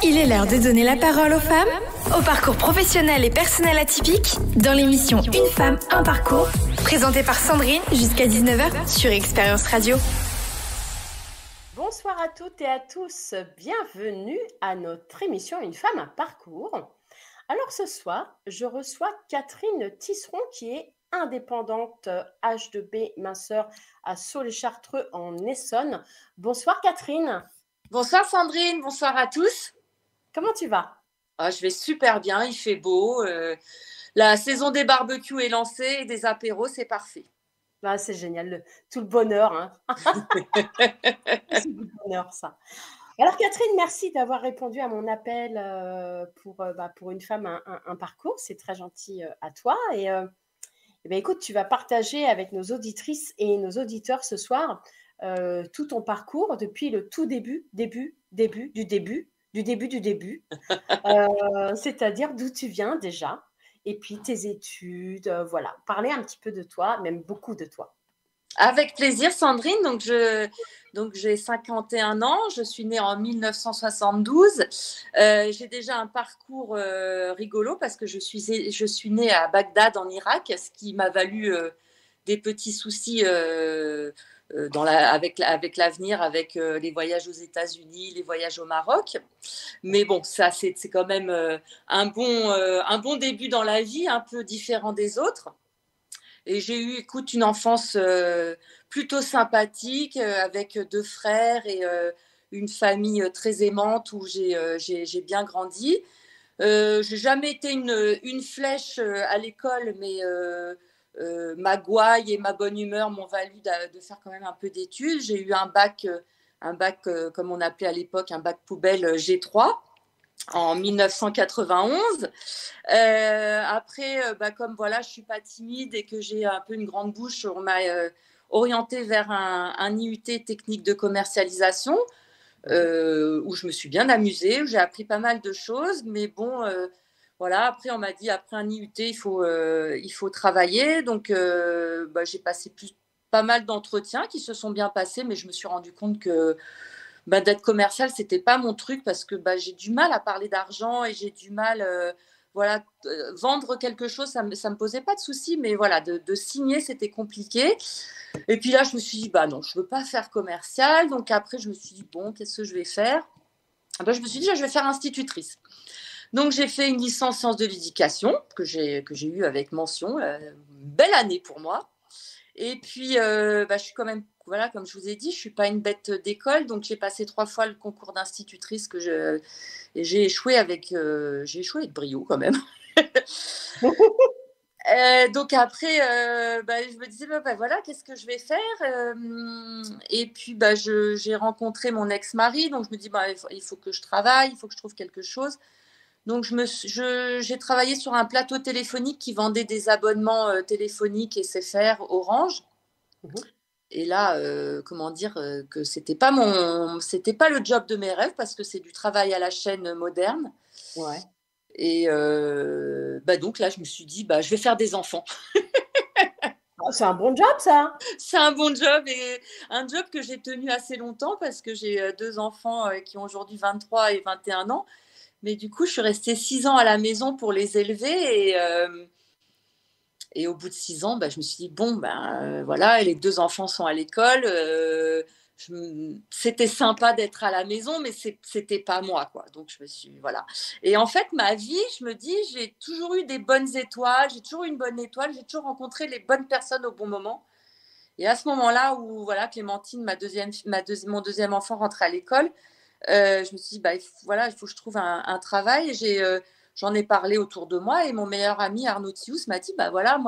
Il est l'heure de donner la parole aux femmes, au parcours professionnel et personnel atypique, dans l'émission Une femme, un parcours, présentée par Sandrine jusqu'à 19h sur Expérience Radio. Bonsoir à toutes et à tous, bienvenue à notre émission Une femme, un parcours. Alors ce soir, je reçois Catherine Tisseron qui est indépendante H2B minceur à Saulx-les-Chartreux en Essonne. Bonsoir Catherine. Bonsoir Sandrine, bonsoir à tous. Comment tu vas ? Je vais super bien, il fait beau. La saison des barbecues est lancée et des apéros, c'est parfait. Ah, c'est génial, tout le bonheur. Hein. C'est du bonheur ça. Alors Catherine, merci d'avoir répondu à mon appel pour Une femme, un parcours. C'est très gentil à toi. Et écoute, tu vas partager avec nos auditrices et nos auditeurs ce soir tout ton parcours depuis le tout début, c'est-à-dire d'où tu viens déjà, et puis tes études, voilà. Parler un petit peu de toi, même beaucoup de toi. Avec plaisir Sandrine, donc j'ai 51 ans, je suis née en 1972. J'ai déjà un parcours rigolo parce que je suis née à Bagdad en Irak, ce qui m'a valu des petits soucis avec l'avenir, avec les voyages aux États-Unis, les voyages au Maroc. Mais bon, ça c'est quand même un bon début dans la vie, un peu différent des autres. Et j'ai eu, une enfance plutôt sympathique avec 2 frères et une famille très aimante où j'ai bien grandi. J'ai jamais été une flèche à l'école, mais ma gouaille et ma bonne humeur m'ont valu de faire quand même un peu d'études. J'ai eu un bac comme on appelait à l'époque, un bac poubelle G3. En 1991. Après, comme voilà, je suis pas timide et que j'ai un peu une grande bouche, on m'a orientée vers un IUT technique de commercialisation où je me suis bien amusée, où j'ai appris pas mal de choses. Mais bon, voilà. Après, on m'a dit après un IUT, il faut travailler. Donc, j'ai passé pas mal d'entretiens qui se sont bien passés, mais je me suis rendu compte que d'être commercial, c'était pas mon truc parce que j'ai du mal à parler d'argent et j'ai du mal, vendre quelque chose, ça me posait pas de soucis, mais voilà, de signer, c'était compliqué. Et puis là, je me suis dit, non, je veux pas faire commercial. Donc après, je me suis dit, bon, qu'est-ce que je vais faire ? Je me suis dit, je vais faire institutrice. Donc j'ai fait une licence sciences de l'éducation que j'ai eue avec mention, une belle année pour moi. Et puis, je suis quand même, voilà, comme je vous ai dit, je ne suis pas une bête d'école. Donc, j'ai passé 3 fois le concours d'institutrice et j'ai échoué avec brio quand même. Donc, après, je me disais, voilà, qu'est-ce que je vais faire ? Et puis, j'ai rencontré mon ex-mari. Donc, je me dis, il faut que je travaille, il faut que je trouve quelque chose. Donc, j'ai travaillé sur un plateau téléphonique qui vendait des abonnements téléphoniques SFR Orange. Et là, que c'était pas le job de mes rêves parce que c'est du travail à la chaîne moderne. Ouais. Et donc là, je me suis dit, je vais faire des enfants. C'est un bon job, ça. C'est un bon job et un job que j'ai tenu assez longtemps parce que j'ai 2 enfants qui ont aujourd'hui 23 et 21 ans. Mais du coup, je suis restée 6 ans à la maison pour les élever et au bout de 6 ans, je me suis dit, voilà, les 2 enfants sont à l'école. C'était sympa d'être à la maison, mais c'était pas moi, quoi. Donc, je me suis, voilà. Et en fait, ma vie, je me dis, j'ai toujours eu des bonnes étoiles, j'ai toujours eu une bonne étoile, j'ai toujours rencontré les bonnes personnes au bon moment. Et à ce moment-là où, voilà, Clémentine, mon deuxième enfant rentrait à l'école, je me suis dit, il faut que je trouve un travail. Et j'en ai parlé autour de moi et mon meilleur ami Arnaud Thious m'a dit, voilà,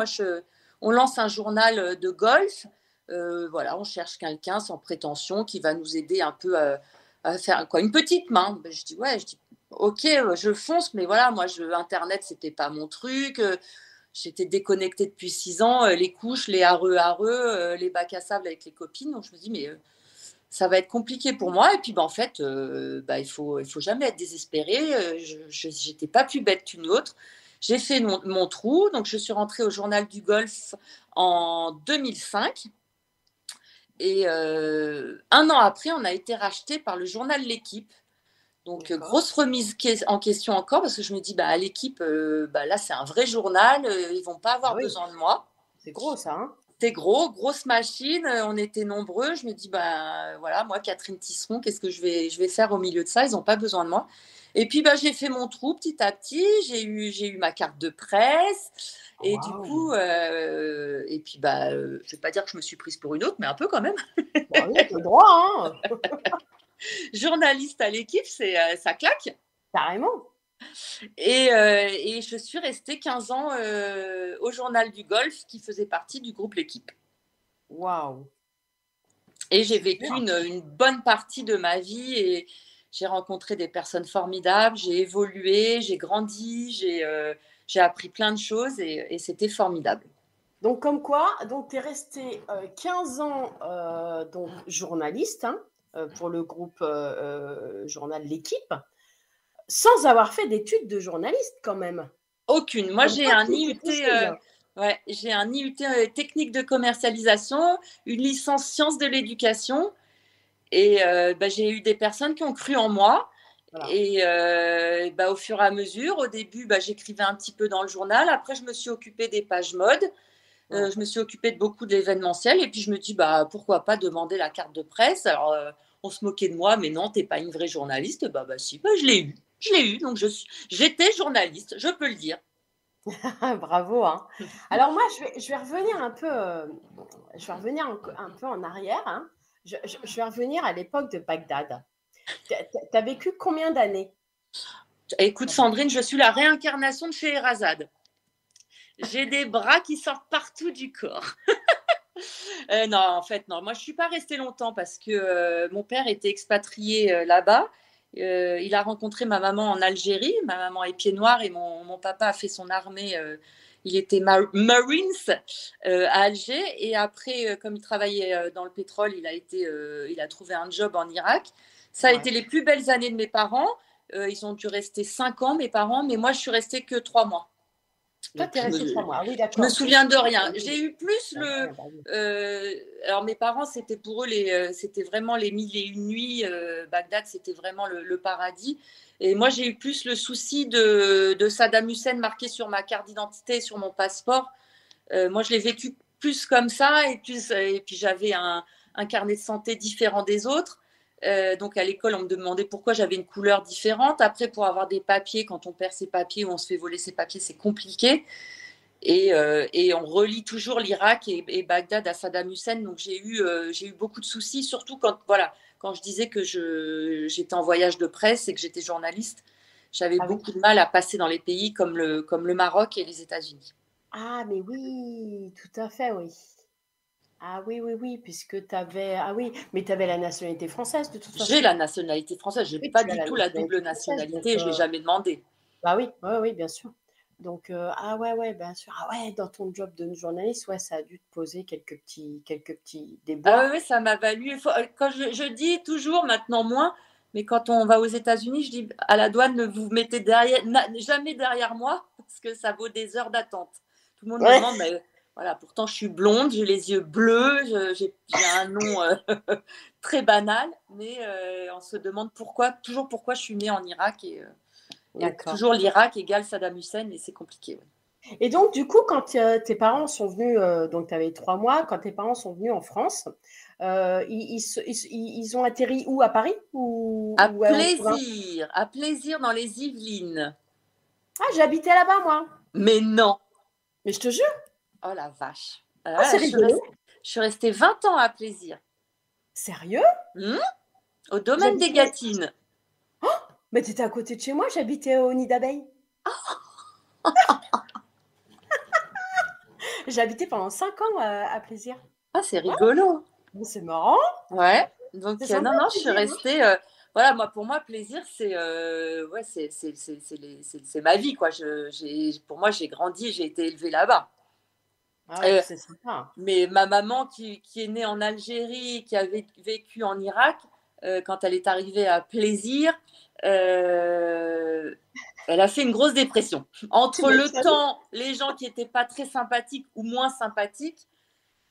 on lance un journal de golf. Voilà, on cherche quelqu'un sans prétention qui va nous aider un peu à faire une petite main. Je dis, ok, je fonce, mais voilà, moi, Internet, c'était pas mon truc. J'étais déconnectée depuis 6 ans, les couches, les areux, les bacs à sable avec les copines. Donc, je me dis, mais ça va être compliqué pour moi. Et puis, en fait, il faut jamais être désespéré. Je n'étais pas plus bête qu'une autre. J'ai fait mon trou. Donc, je suis rentrée au Journal du Golf en 2005. Et 1 an après, on a été racheté par le journal L'Équipe. Donc, grosse remise en question encore parce que je me dis, à l'équipe, là, c'est un vrai journal. Ils ne vont pas avoir besoin de moi. C'est gros, ça. Hein, c'est gros, grosse machine. On était nombreux. Je me dis, voilà, moi, Catherine Tisseron, qu'est-ce que je vais faire au milieu de ça? Ils n'ont pas besoin de moi. Et puis, j'ai fait mon trou petit à petit. J'ai eu ma carte de presse. Et du coup, et puis, je ne vais pas dire que je me suis prise pour une autre, mais un peu quand même. Bah oui, t'as le droit, hein. Journaliste à l'équipe, ça claque. Carrément. Et je suis restée 15 ans au Journal du Golf, qui faisait partie du groupe L'Équipe. Waouh. Et j'ai vécu une bonne partie de ma vie et j'ai rencontré des personnes formidables, j'ai évolué, j'ai grandi, j'ai appris plein de choses et c'était formidable. Donc, comme quoi, tu es restée 15 ans donc, journaliste hein, pour le groupe journal L'Équipe, sans avoir fait d'études de journaliste quand même. Aucune. Moi, j'ai un IUT, j'ai un IUT technique de commercialisation, une licence sciences de l'éducation. Et j'ai eu des personnes qui ont cru en moi. Voilà. Et au fur et à mesure, au début, j'écrivais un petit peu dans le journal. Après, je me suis occupée des pages mode. Je me suis occupée de beaucoup d'événementiels. Et puis, je me dis, pourquoi pas demander la carte de presse. Alors, on se moquait de moi, mais non, tu n'es pas une vraie journaliste. Si, je l'ai eu. Je l'ai eu. Donc, j'étais journaliste, je peux le dire. Bravo. Hein. Alors, moi, je vais revenir un peu, un peu en arrière. Hein. Je vais revenir à l'époque de Bagdad. Tu as vécu combien d'années? Écoute, Sandrine, je suis la réincarnation de Scheherazade. J'ai des bras qui sortent partout du corps. Non, en fait, non. Moi, je ne suis pas restée longtemps parce que mon père était expatrié là-bas. Il a rencontré ma maman en Algérie. Ma maman est pied noir et mon papa a fait son armée. Il était Marines à Alger. Et après, comme il travaillait dans le pétrole, il a trouvé un job en Irak. Ça a été les plus belles années de mes parents. Ils ont dû rester 5 ans, mes parents. Mais moi, je suis restée que 3 mois. Toi, tu es restée 3 mois. Oui, d'accord. Je me souviens de rien. J'ai eu plus alors, mes parents, c'était pour eux, c'était vraiment les 1001 nuits. Bagdad, c'était vraiment le paradis. Et moi, j'ai eu plus le souci de Saddam Hussein marqué sur ma carte d'identité, sur mon passeport. Moi, je l'ai vécu plus comme ça. Et puis, j'avais un carnet de santé différent des autres. Donc, à l'école, on me demandait pourquoi j'avais une couleur différente. Après, pour avoir des papiers, quand on perd ses papiers ou on se fait voler ses papiers, c'est compliqué. Et on relie toujours l'Irak et Bagdad à Saddam Hussein. Donc, j'ai eu beaucoup de soucis, surtout quand je disais que j'étais en voyage de presse et que j'étais journaliste. J'avais beaucoup de mal à passer dans les pays comme le Maroc et les États-Unis. Ah, mais oui, tout à fait, oui. Ah oui, puisque tu avais… Ah oui, mais tu avais la nationalité française, de toute façon. J'ai la nationalité française. Je n'ai pas du tout la double nationalité. Je ne l'ai jamais demandé. Oui, bien sûr. Donc, bien sûr. Ah ouais, dans ton job de journaliste, ça a dû te poser quelques petits déboires. Ah oui, ça m'a valu. Quand je dis toujours, maintenant moins, mais quand on va aux États-Unis, je dis à la douane, ne vous mettez jamais derrière moi, parce que ça vaut des heures d'attente. Tout le monde me demande, mais voilà, pourtant je suis blonde, j'ai les yeux bleus, j'ai un nom très banal, mais on se demande toujours pourquoi je suis née en Irak et toujours l'Irak égale Saddam Hussein et c'est compliqué. Ouais. Et donc, du coup, quand tes parents sont venus, donc tu avais 3 mois, quand tes parents sont venus en France, ils ont atterri où, à Paris à Plaisir dans les Yvelines. Ah, j'habitais là-bas, moi. Mais non. Mais je te jure. Oh la vache. C'est rigolo. Je suis restée 20 ans à Plaisir. Sérieux? Au domaine des Gâtines. Oh, mais tu étais à côté de chez moi, j'habitais au Nid d'Abeille. J'ai habité pendant 5 ans à Plaisir. Ah, c'est rigolo. Ouais. C'est marrant. Ouais. Donc, non, je suis restée… pour moi, Plaisir, c'est ma vie, quoi. Pour moi, j'ai grandi, j'ai été élevée là-bas. Ah ouais, c'est sympa. Mais ma maman, qui est née en Algérie, qui avait vécu en Irak, quand elle est arrivée à Plaisir, elle a fait une grosse dépression. Entre le temps, les gens qui n'étaient pas très sympathiques ou moins sympathiques,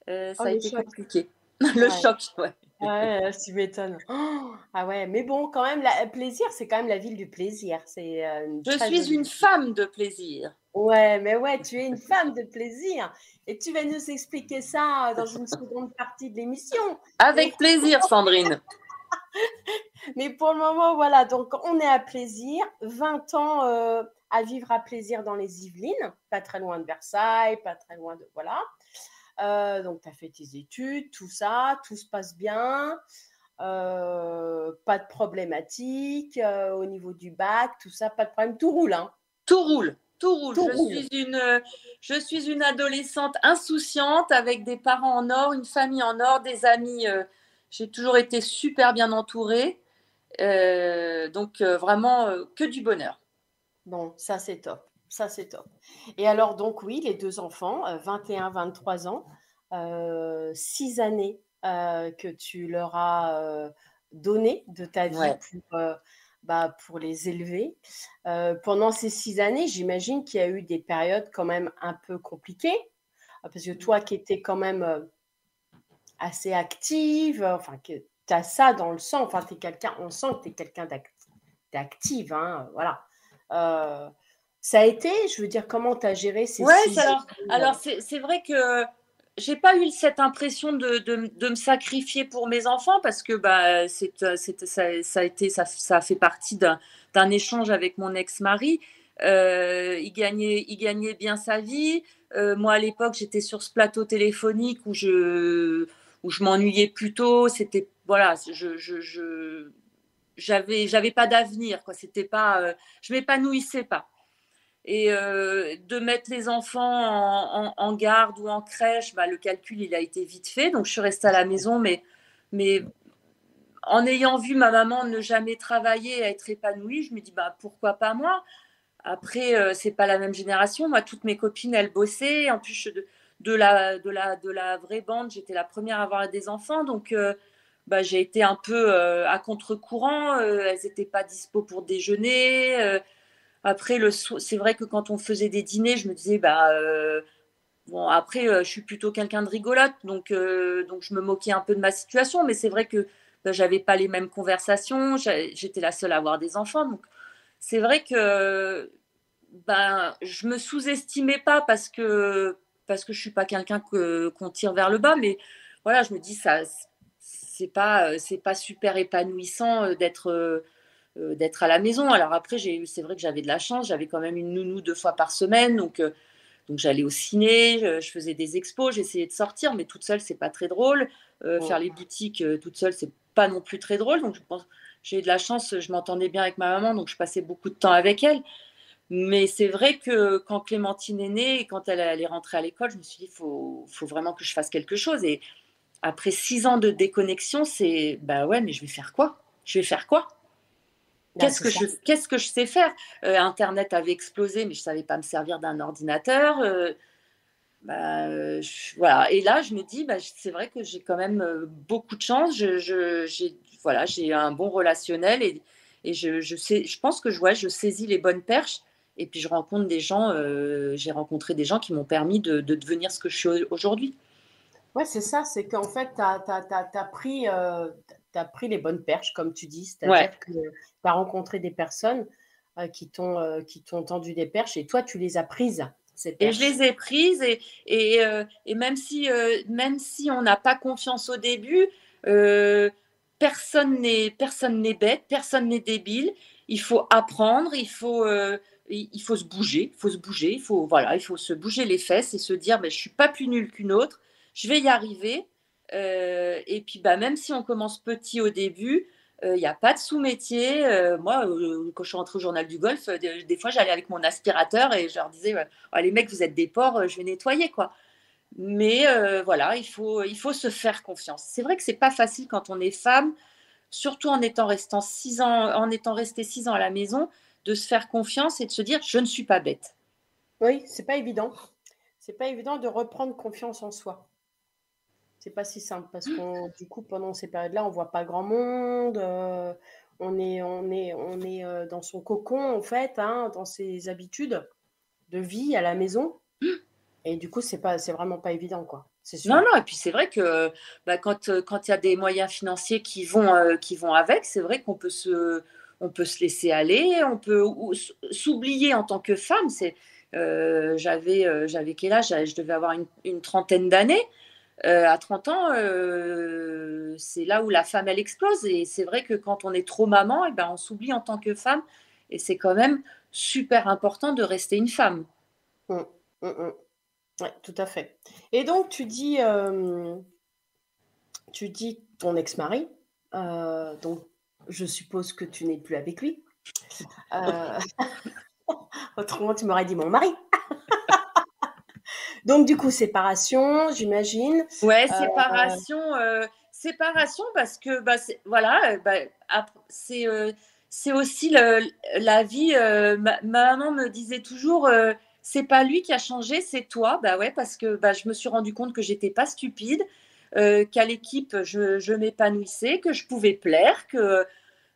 ça a été compliqué. Le choc, ouais. Ouais, tu m'étonnes. Oh, ah ouais, mais bon, quand même, plaisir, c'est quand même la ville du plaisir. C'est une Je très suis jolie une ville. femme de plaisir. Ouais, mais ouais, tu es une femme de plaisir. Et tu vas nous expliquer ça dans une seconde partie de l'émission. Mais, Avec plaisir, Sandrine. mais pour le moment, voilà, donc on est à plaisir. 20 ans à vivre à plaisir dans les Yvelines, pas très loin de Versailles, pas très loin de... Voilà. Donc, tu as fait tes études, tout ça, tout se passe bien. Pas de problématique au niveau du bac, tout ça, pas de problème, tout roule. Hein. Tout roule, tout roule. Tout roule. Je suis une adolescente insouciante avec des parents en or, une famille en or, des amis. J'ai toujours été super bien entourée. Donc, vraiment, que du bonheur. Bon, ça c'est top. Ça c'est top. Et alors, donc, oui, les deux enfants, 21, 23 ans, 6 années que tu leur as donné de ta vie Ouais. pour les élever. Pendant ces 6 années, j'imagine qu'il y a eu des périodes quand même un peu compliquées. Parce que toi qui étais quand même assez active, enfin, que tu as ça dans le sang, enfin, t'es quelqu'un, on sent que tu es quelqu'un d'active, hein, voilà. Ça a été, je veux dire, comment tu as géré ces Ouais, 6 alors c'est vrai que j'ai pas eu cette impression de me sacrifier pour mes enfants parce que bah, ça a fait partie d'un échange avec mon ex-mari. Il gagnait bien sa vie. Moi, à l'époque, j'étais sur ce plateau téléphonique où où je m'ennuyais plutôt. C'était, voilà, j'avais pas d'avenir, quoi. C'était pas, je m'épanouissais pas. Et de mettre les enfants en garde ou en crèche, bah, le calcul, il a été vite fait. Donc, je suis restée à la maison, mais en ayant vu ma maman ne jamais travailler, être épanouie, je me dis, bah, pourquoi pas moi? Après, c'est pas la même génération. Moi, toutes mes copines, elles bossaient. En plus, de la vraie bande, j'étais la première à avoir des enfants. Donc, bah, j'ai été un peu à contre-courant. Elles n'étaient pas dispo pour déjeuner. Après, c'est vrai que quand on faisait des dîners, je me disais, bah, bon, après, je suis plutôt quelqu'un de rigolote, donc je me moquais un peu de ma situation, mais c'est vrai que bah, j'avais pas les mêmes conversations, j'étais la seule à avoir des enfants, donc c'est vrai que ben, je me sous-estimais pas parce que je suis pas quelqu'un qu'on tire vers le bas, mais voilà, je me dis, ça, c'est pas super épanouissant d'être à la maison. Alors après, c'est vrai que j'avais de la chance, j'avais quand même une nounou 2 fois par semaine, donc j'allais au ciné, je faisais des expos, j'essayais de sortir, mais toute seule, c'est pas très drôle. Faire les boutiques toute seule, c'est pas non plus très drôle. Donc je pense, j'ai eu de la chance, je m'entendais bien avec ma maman, donc je passais beaucoup de temps avec elle. Mais c'est vrai que quand Clémentine est née et quand elle est rentrée à l'école, je me suis dit, faut vraiment que je fasse quelque chose. Et après 6 ans de déconnexion, c'est, bah ouais, mais je vais faire quoi? Je vais faire quoi? Là, Qu'est-ce que je sais faire? Internet avait explosé, mais je ne savais pas me servir d'un ordinateur. Bah, voilà. Et là, je me dis, bah, c'est vrai que j'ai quand même beaucoup de chance. Voilà, j'ai un bon relationnel et je pense que ouais, je saisis les bonnes perches. Et puis, je rencontre des gens, j'ai rencontré des gens qui m'ont permis de devenir ce que je suis aujourd'hui. ouais, c'est ça, c'est qu'en fait, tu as pris les bonnes perches, comme tu dis, Ouais. c'est-à-dire que tu as rencontré des personnes qui t'ont tendu des perches et toi, tu les as prises, ces Et je perches. les ai prises et même si on n'a pas confiance au début, euh, personne n'est bête, personne n'est débile. Il faut apprendre, il faut se bouger, il faut se bouger les fesses et se dire, ben, je suis pas plus nulle qu'une autre, je vais y arriver. Et puis, bah, même si on commence petit au début, il n'y a pas de sous-métier. Moi, quand je suis rentrée au Journal du Golf, des fois, j'allais avec mon aspirateur et je leur disais, oh, les mecs, vous êtes des porcs, je vais nettoyer, quoi. Mais voilà, il faut se faire confiance. C'est vrai que c'est pas facile quand on est femme, surtout en étant resté 6 ans à la maison, de se faire confiance et de se dire, je ne suis pas bête. Oui, c'est pas évident. C'est pas évident de reprendre confiance en soi. C'est pas si simple parce qu'on, du coup, pendant ces périodes-là, on voit pas grand monde. On est dans son cocon, en fait, hein, dans ses habitudes de vie à la maison. Et du coup, c'est vraiment pas évident, quoi. C'est sûr. Non, non, et puis c'est vrai que quand il y a des moyens financiers qui vont avec, c'est vrai qu'on peut se laisser aller, on peut s'oublier en tant que femme. J'avais quel âge? Je devais avoir une trentaine d'années. À 30 ans, c'est là où la femme, elle explose. Et c'est vrai que quand on est trop maman, on s'oublie en tant que femme. Et c'est quand même super important de rester une femme. Oui, tout à fait. Et donc, tu dis ton ex-mari, donc je suppose que tu n'es plus avec lui. Autrement, tu m'aurais dit mon mari. Donc, du coup, séparation, j'imagine. Ouais, séparation parce que c'est aussi la vie. Ma maman me disait toujours, c'est pas lui qui a changé, c'est toi. Bah ouais, parce que je me suis rendu compte que j'étais pas stupide, qu'à l'équipe je m'épanouissais, que je pouvais plaire, que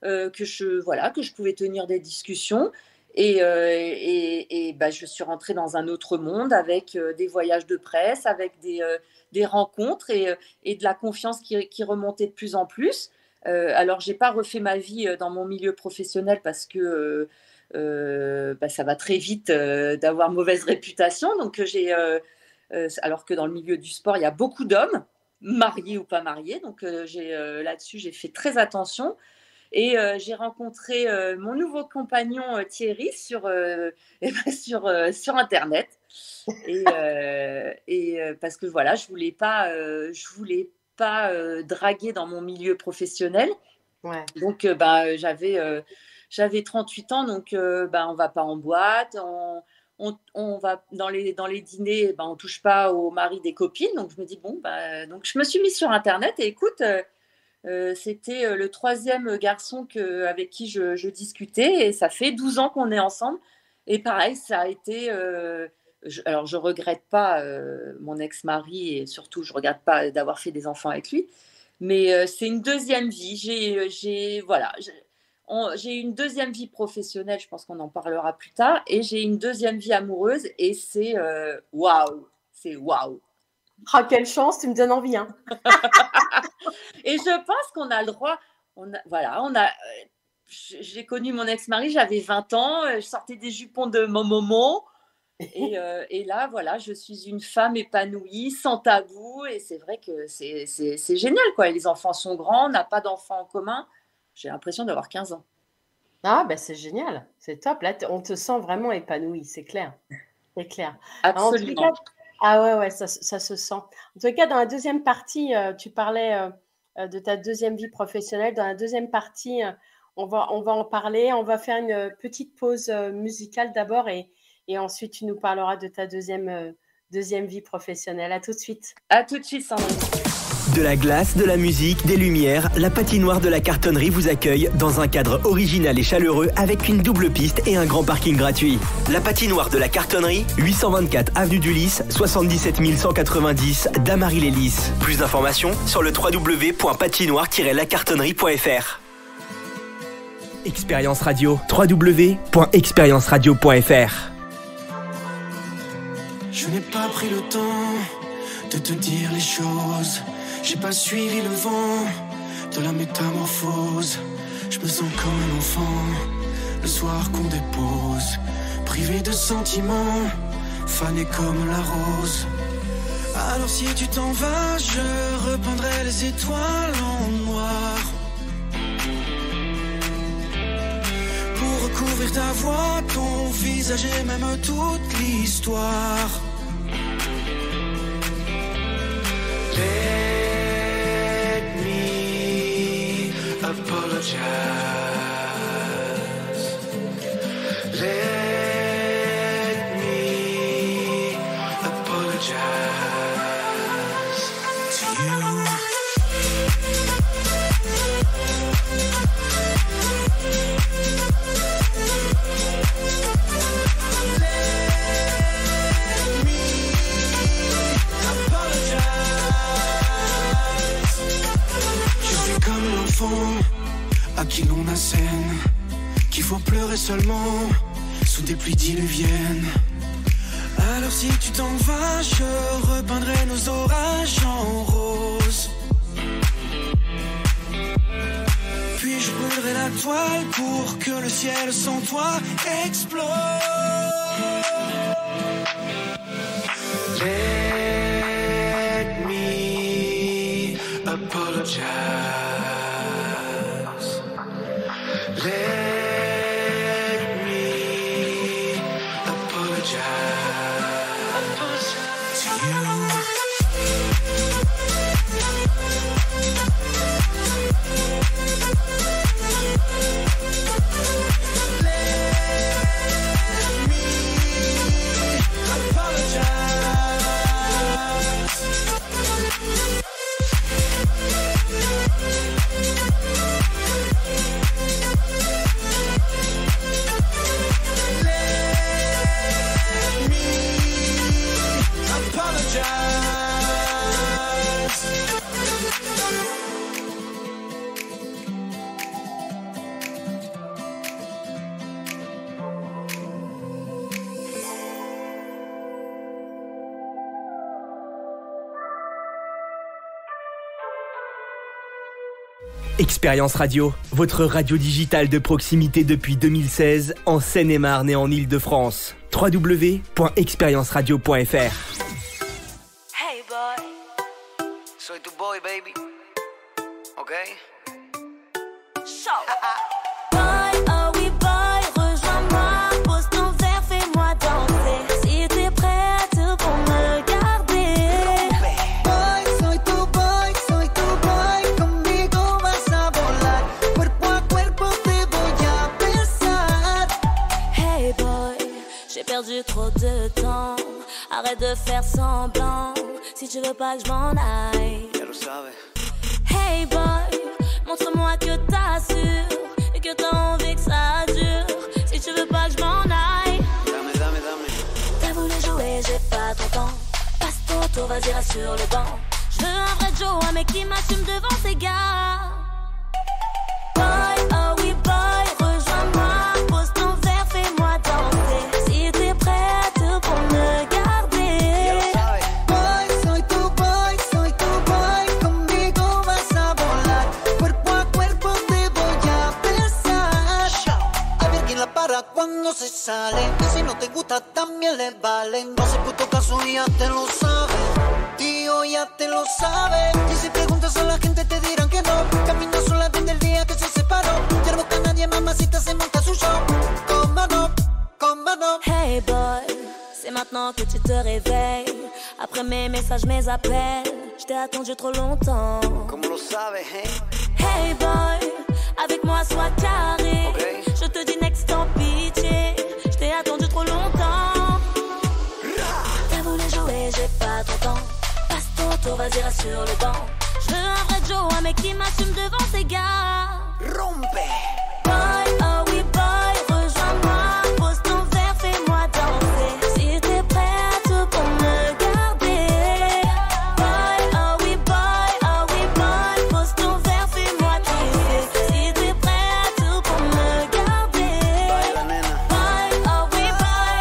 je pouvais tenir des discussions. Et je suis rentrée dans un autre monde avec des voyages de presse, avec des rencontres et de la confiance qui remontait de plus en plus. Alors, je n'ai pas refait ma vie dans mon milieu professionnel parce que ça va très vite d'avoir mauvaise réputation. Donc, alors que dans le milieu du sport, il y a beaucoup d'hommes, mariés ou pas mariés. Donc, là-dessus, j'ai fait très attention. Et j'ai rencontré mon nouveau compagnon Thierry sur Internet. Et parce que voilà, je voulais pas draguer dans mon milieu professionnel. Ouais. Donc j'avais 38 ans, donc on va pas en boîte, on va dans les dîners, on touche pas au mari des copines. Donc je me dis donc je me suis mise sur Internet et écoute. C'était le troisième garçon avec qui je discutais et ça fait 12 ans qu'on est ensemble. Et pareil, ça a été... alors, je ne regrette pas mon ex-mari et surtout, je ne regrette pas d'avoir fait des enfants avec lui. Mais c'est une deuxième vie. J'ai une deuxième vie professionnelle, je pense qu'on en parlera plus tard. Et j'ai une deuxième vie amoureuse et c'est waouh. C'est waouh. Ah, quelle chance, tu me donnes envie. Hein. Et je pense qu'on a le droit. J'ai connu mon ex-mari, j'avais 20 ans, je sortais des jupons de Momomo. Et là, voilà, je suis une femme épanouie, sans tabou. Et c'est vrai que c'est génial, quoi. Les enfants sont grands, on n'a pas d'enfants en commun. J'ai l'impression d'avoir 15 ans. Ah, c'est génial, c'est top. Là, on te sent vraiment épanouie, c'est clair. C'est clair. Absolument. Ouais, ça se sent. En tout cas, dans la deuxième partie, tu parlais de ta deuxième vie professionnelle. Dans la deuxième partie, on va en parler. On va faire une petite pause musicale d'abord et ensuite, tu nous parleras de ta deuxième vie professionnelle. À tout de suite. À tout de suite, Sandrine. De la glace, de la musique, des lumières, la patinoire de la cartonnerie vous accueille dans un cadre original et chaleureux avec une double piste et un grand parking gratuit. La patinoire de la cartonnerie, 824 avenue du Lys, 77 190 Damary-les-Lys. Plus d'informations sur le www.patinoire-lacartonnerie.fr. Expérience Radio, www.expérienceradio.fr. Je n'ai pas pris le temps de te dire les choses. J'ai pas suivi le vent de la métamorphose. Je me sens comme un enfant le soir qu'on dépose, privé de sentiments, fané comme la rose. Alors si tu t'en vas, je repeindrai les étoiles en noir pour recouvrir ta voix, ton visage et même toute l'histoire. Let me apologize. Let me apologize to you. À qui l'on assène qu'il faut pleurer seulement sous des pluies diluviennes. Alors si tu t'en vas, je repeindrai nos orages en rose. Puis je brûlerai la toile pour que le ciel sans toi explose. Let me apologize. Let me apologize to you. Expérience Radio, votre radio digitale de proximité depuis 2016 en Seine-et-Marne et en Île-de-France. www.expérienceradio.fr. Hey boy, soy tu boy baby, ok? Boy, oh oui boy, rejoins-moi, pose ton verre, fais-moi danser. Si t'es prêt à tout pour me garder. Boy, soy tu boy, conmigo vas a volar. Cuerpo a cuerpo te voy a besar. Hey boy, j'ai perdu trop de temps. Arrête de faire semblant. Si tu veux pas que je m'en aille. Ya lo sabes. Hey boy, montre-moi que t'assures et que t'as envie que ça dure. Si tu veux pas que je m'en aille. Dame. T'as voulu jouer, j'ai pas ton temps. Passe ton tour, vas-y rassure le banc. Je veux un vrai Joe, un mec qui m'assume devant ses gars. Boy, oh oui boy, rejoins-moi, pose ton verre, fais-moi danser. Si t'es prêt à tout pour me garder. Ya lo sabes. Boy, soy tu boy, conmigo vas a volar. Cuerpo a cuerpo te voy a besar. A ver quién la para cuando se sale. Y si no te gusta también le vale. No se puto caso y ya te lo sabes. Tío, ya te lo sabes. Y si preguntas a la gente te dirán que no. Camina sola desde el día que se separó. Ya no busca a nadie, mamacita se monta su show. Cómo no. Hey boy, c'est maintenant que tu te réveilles. Après mes messages, mes appels, je t'ai attendu trop longtemps. Como lo sabes, eh? Hey boy, avec moi sois carré. Ok. Je te dis next en pitié. Je t'ai attendu trop longtemps. T'as voulu jouer, j'ai pas ton temps. Passe ton tour, vas-y rassure le banc. Je veux un vrai Joe, un mec qui m'assume devant ses gars. Rompe. Boy, oh oui boy, rejoins-moi, pose ton verre, fais-moi danser. Si t'es prêt à tout pour me garder. Boy, oh oui boy, pose ton verre, fais-moi kiffer. Si t'es prêt à tout pour me garder. Baila, nena. Boy, oh oui boy,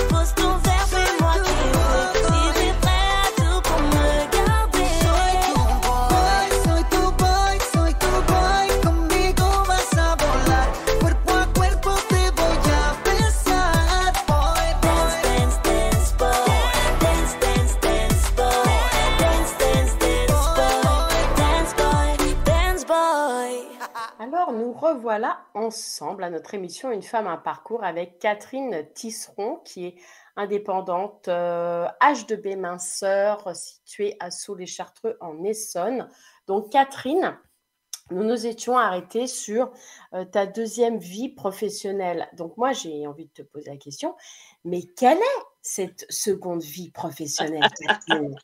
pose ton verre, fais-moi kiffer. Si t'es prêt à tout pour me garder. Soy tu boy, conmigo vas a volar. Cuerpo a cuerpo te voy a besar. Boy, Dance, dance, boy. Dance, dance, boy. Dance, boy. Dance, boy. Alors, nous revoilà ensemble à notre émission Une femme, un parcours avec Catherine Tisseron, qui est indépendante H2B minceur située à Soult-les-Chartreux en Essonne. Donc, Catherine, nous nous étions arrêtés sur ta deuxième vie professionnelle. Donc, moi, j'ai envie de te poser la question, mais quelle est cette seconde vie professionnelle, Catherine?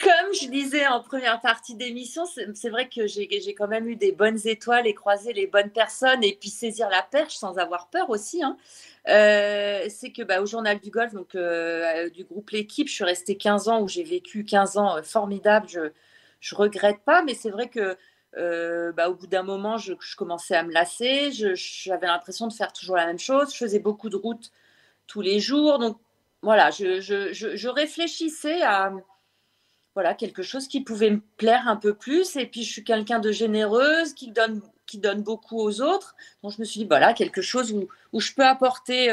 Comme je disais en première partie d'émission, c'est vrai que j'ai quand même eu des bonnes étoiles et croisé les bonnes personnes et puis saisir la perche sans avoir peur aussi, hein. C'est que au Journal du Golf, donc du groupe L'équipe, je suis restée 15 ans où j'ai vécu 15 ans formidables. Je regrette pas, mais c'est vrai que au bout d'un moment, je commençais à me lasser. J'avais l'impression de faire toujours la même chose. Je faisais beaucoup de routes tous les jours. Donc, voilà, je réfléchissais à voilà, quelque chose qui pouvait me plaire un peu plus. Et puis, je suis quelqu'un de généreuse, qui donne beaucoup aux autres. Donc, je me suis dit, voilà, quelque chose où je peux apporter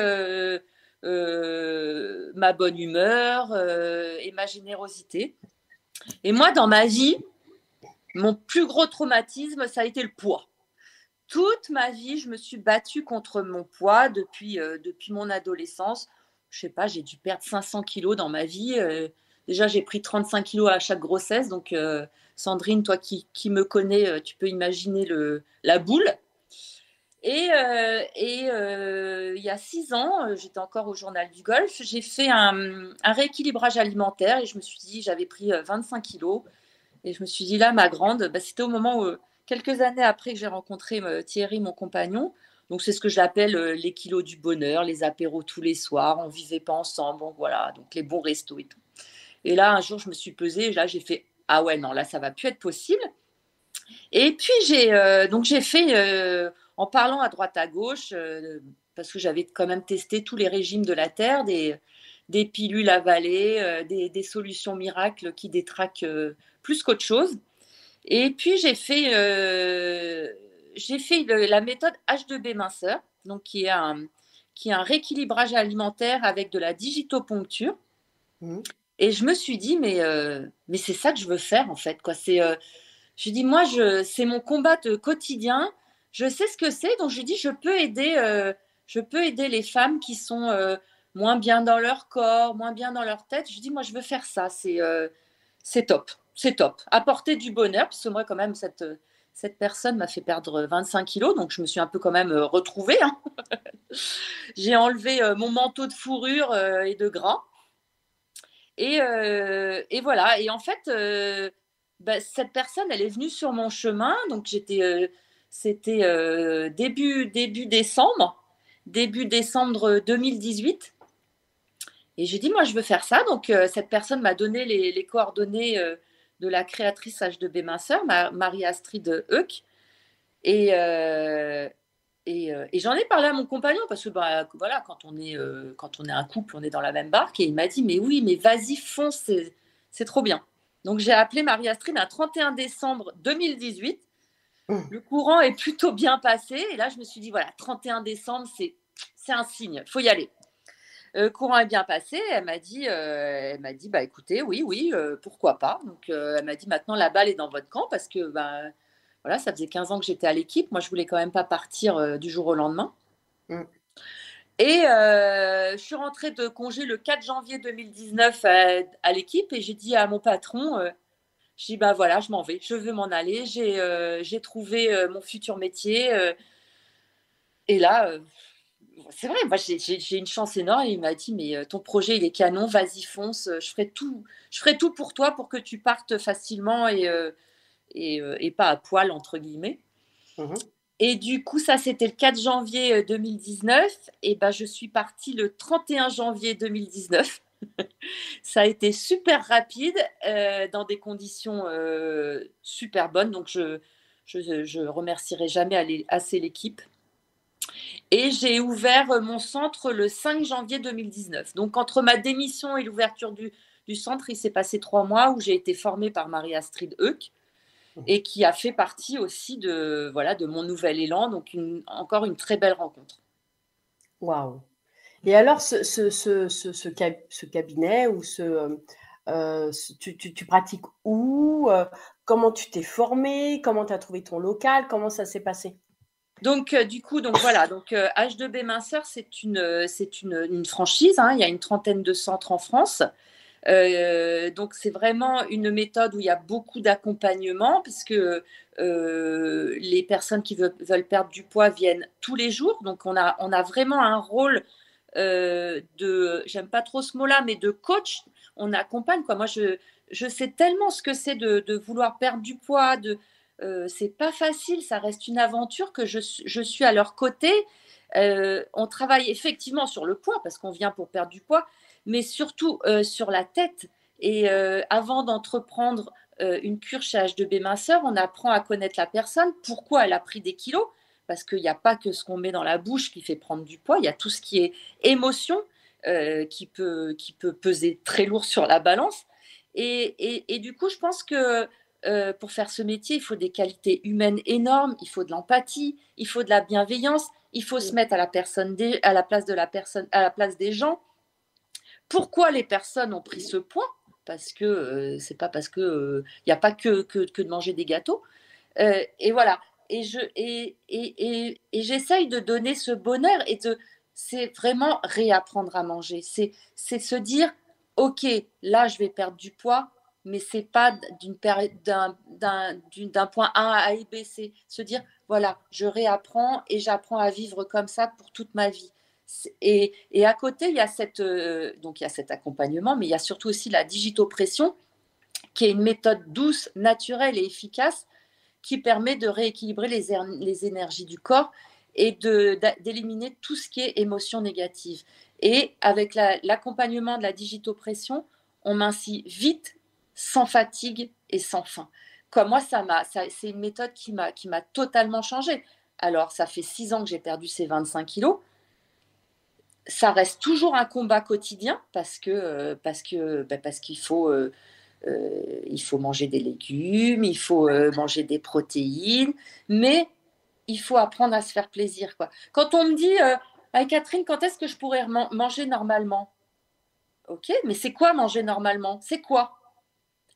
ma bonne humeur et ma générosité. Et moi, dans ma vie, mon plus gros traumatisme, ça a été le poids. Toute ma vie, je me suis battue contre mon poids depuis mon adolescence. Je sais pas, j'ai dû perdre 500 kilos dans ma vie. Déjà, j'ai pris 35 kilos à chaque grossesse. Donc, Sandrine, toi qui me connais, tu peux imaginer la boule. Et il y a 6 ans, j'étais encore au Journal du Golf, j'ai fait un rééquilibrage alimentaire et je me suis dit, j'avais pris 25 kilos. Et je me suis dit, là, ma grande, c'était au moment où, quelques années après que j'ai rencontré Thierry, mon compagnon. Donc, c'est ce que j'appelle les kilos du bonheur, les apéros tous les soirs. On ne vivait pas ensemble. Donc, voilà, donc les bons restos et tout. Et là, un jour, je me suis pesée. Et là, j'ai fait, ah ouais, non, là, ça ne va plus être possible. Et puis, j'ai fait, en parlant à droite à gauche, parce que j'avais quand même testé tous les régimes de la Terre, des pilules avalées, des solutions miracles qui détraquent plus qu'autre chose. Et puis, j'ai fait la méthode H2B minceur, donc qui est un rééquilibrage alimentaire avec de la digitoponcture. Et je me suis dit, mais c'est ça que je veux faire, en fait, quoi. Je dis, moi, c'est mon combat quotidien. Je sais ce que c'est, donc je dis, je peux aider les femmes qui sont moins bien dans leur corps, moins bien dans leur tête. Je dis, moi, je veux faire ça. C'est top. C'est top. Apporter du bonheur, parce que moi, quand même, cette personne m'a fait perdre 25 kilos, donc je me suis un peu quand même retrouvée. Hein. J'ai enlevé mon manteau de fourrure et de gras. Et voilà. Et en fait, cette personne, elle est venue sur mon chemin. Donc, c'était début décembre 2018. Et j'ai dit, moi, je veux faire ça. Donc, cette personne m'a donné les coordonnées de la créatrice H2B minceur, Marie-Astrid Heuck. Et j'en ai parlé à mon compagnon parce que voilà, quand on est un couple, on est dans la même barque. Et il m'a dit, mais oui, mais vas-y, fonce, c'est trop bien. Donc, j'ai appelé Marie-Astrid un 31 décembre 2018. Le courant est plutôt bien passé. Et là, je me suis dit, voilà, 31 décembre, c'est un signe, il faut y aller. Courant est bien passé. Elle m'a dit, bah écoutez, oui, pourquoi pas. Donc, elle m'a dit, maintenant, la balle est dans votre camp parce que, voilà, ça faisait 15 ans que j'étais à l'équipe. Moi, je voulais quand même pas partir du jour au lendemain. Et je suis rentrée de congé le 4 janvier 2019 à l'équipe et j'ai dit à mon patron, je dis, voilà, je m'en vais, je veux m'en aller. J'ai trouvé mon futur métier. Et là, c'est vrai, moi, j'ai une chance énorme. Il m'a dit, mais ton projet, il est canon, vas-y, fonce. Je ferai tout pour toi pour que tu partes facilement et pas à poil, entre guillemets. Et du coup, ça, c'était le 4 janvier 2019. Et je suis partie le 31 janvier 2019. Ça a été super rapide, dans des conditions super bonnes. Donc, je remercierai jamais assez l'équipe. Et j'ai ouvert mon centre le 5 janvier 2019. Donc, entre ma démission et l'ouverture du centre, il s'est passé 3 mois où j'ai été formée par Marie-Astrid Heuck et qui a fait partie aussi de mon nouvel élan. Donc, encore une très belle rencontre. Waouh! Et alors, ce cabinet ou tu pratiques où? Comment tu t'es formée? Comment tu as trouvé ton local? Comment ça s'est passé? Donc, voilà. Donc, H2B minceur, c'est une franchise. Hein, il y a une 30aine de centres en France. Donc, c'est vraiment une méthode où il y a beaucoup d'accompagnement puisque les personnes qui veulent perdre du poids viennent tous les jours. Donc, on a vraiment un rôle j'aime pas trop ce mot-là, mais de coach. On accompagne, quoi. Moi, je sais tellement ce que c'est de vouloir perdre du poids, c'est pas facile, ça reste une aventure que je suis à leur côté. On travaille effectivement sur le poids parce qu'on vient pour perdre du poids, mais surtout sur la tête. Et avant d'entreprendre une cure chez H2B minceur, on apprend à connaître la personne, pourquoi elle a pris des kilos, parce qu'il n'y a pas que ce qu'on met dans la bouche qui fait prendre du poids, il y a tout ce qui est émotion. qui peut peser très lourd sur la balance. Et du coup, je pense que pour faire ce métier, il faut des qualités humaines énormes, il faut de l'empathie, il faut de la bienveillance, il faut se mettre à la place de la personne, à la place des gens. Pourquoi les personnes ont pris ce point? Parce que c'est pas parce que il n'y a pas que de manger des gâteaux. Et voilà. Et j'essaye de donner ce bonheur c'est vraiment réapprendre à manger. C'est se dire, ok, là je vais perdre du poids, mais c'est pas d'un point A à B. C'est se dire, voilà, je réapprends et j'apprends à vivre comme ça pour toute ma vie. Et à côté, il y a donc il y a cet accompagnement, mais il y a surtout aussi la digitopression, qui est une méthode douce, naturelle et efficace qui permet de rééquilibrer les énergies du corps et d'éliminer tout ce qui est émotion négative. Et avec l'accompagnement de la digitopression, on mincit vite, sans fatigue et sans faim. Comme moi, c'est une méthode qui m'a totalement changée. Alors, ça fait 6 ans que j'ai perdu ces 25 kilos. Ça reste toujours un combat quotidien parce qu'il faut manger des légumes, il faut manger des protéines, mais il faut apprendre à se faire plaisir, quoi. Quand on me dit Catherine, quand est-ce que je pourrais manger normalement? Ok, mais c'est quoi manger normalement? C'est quoi?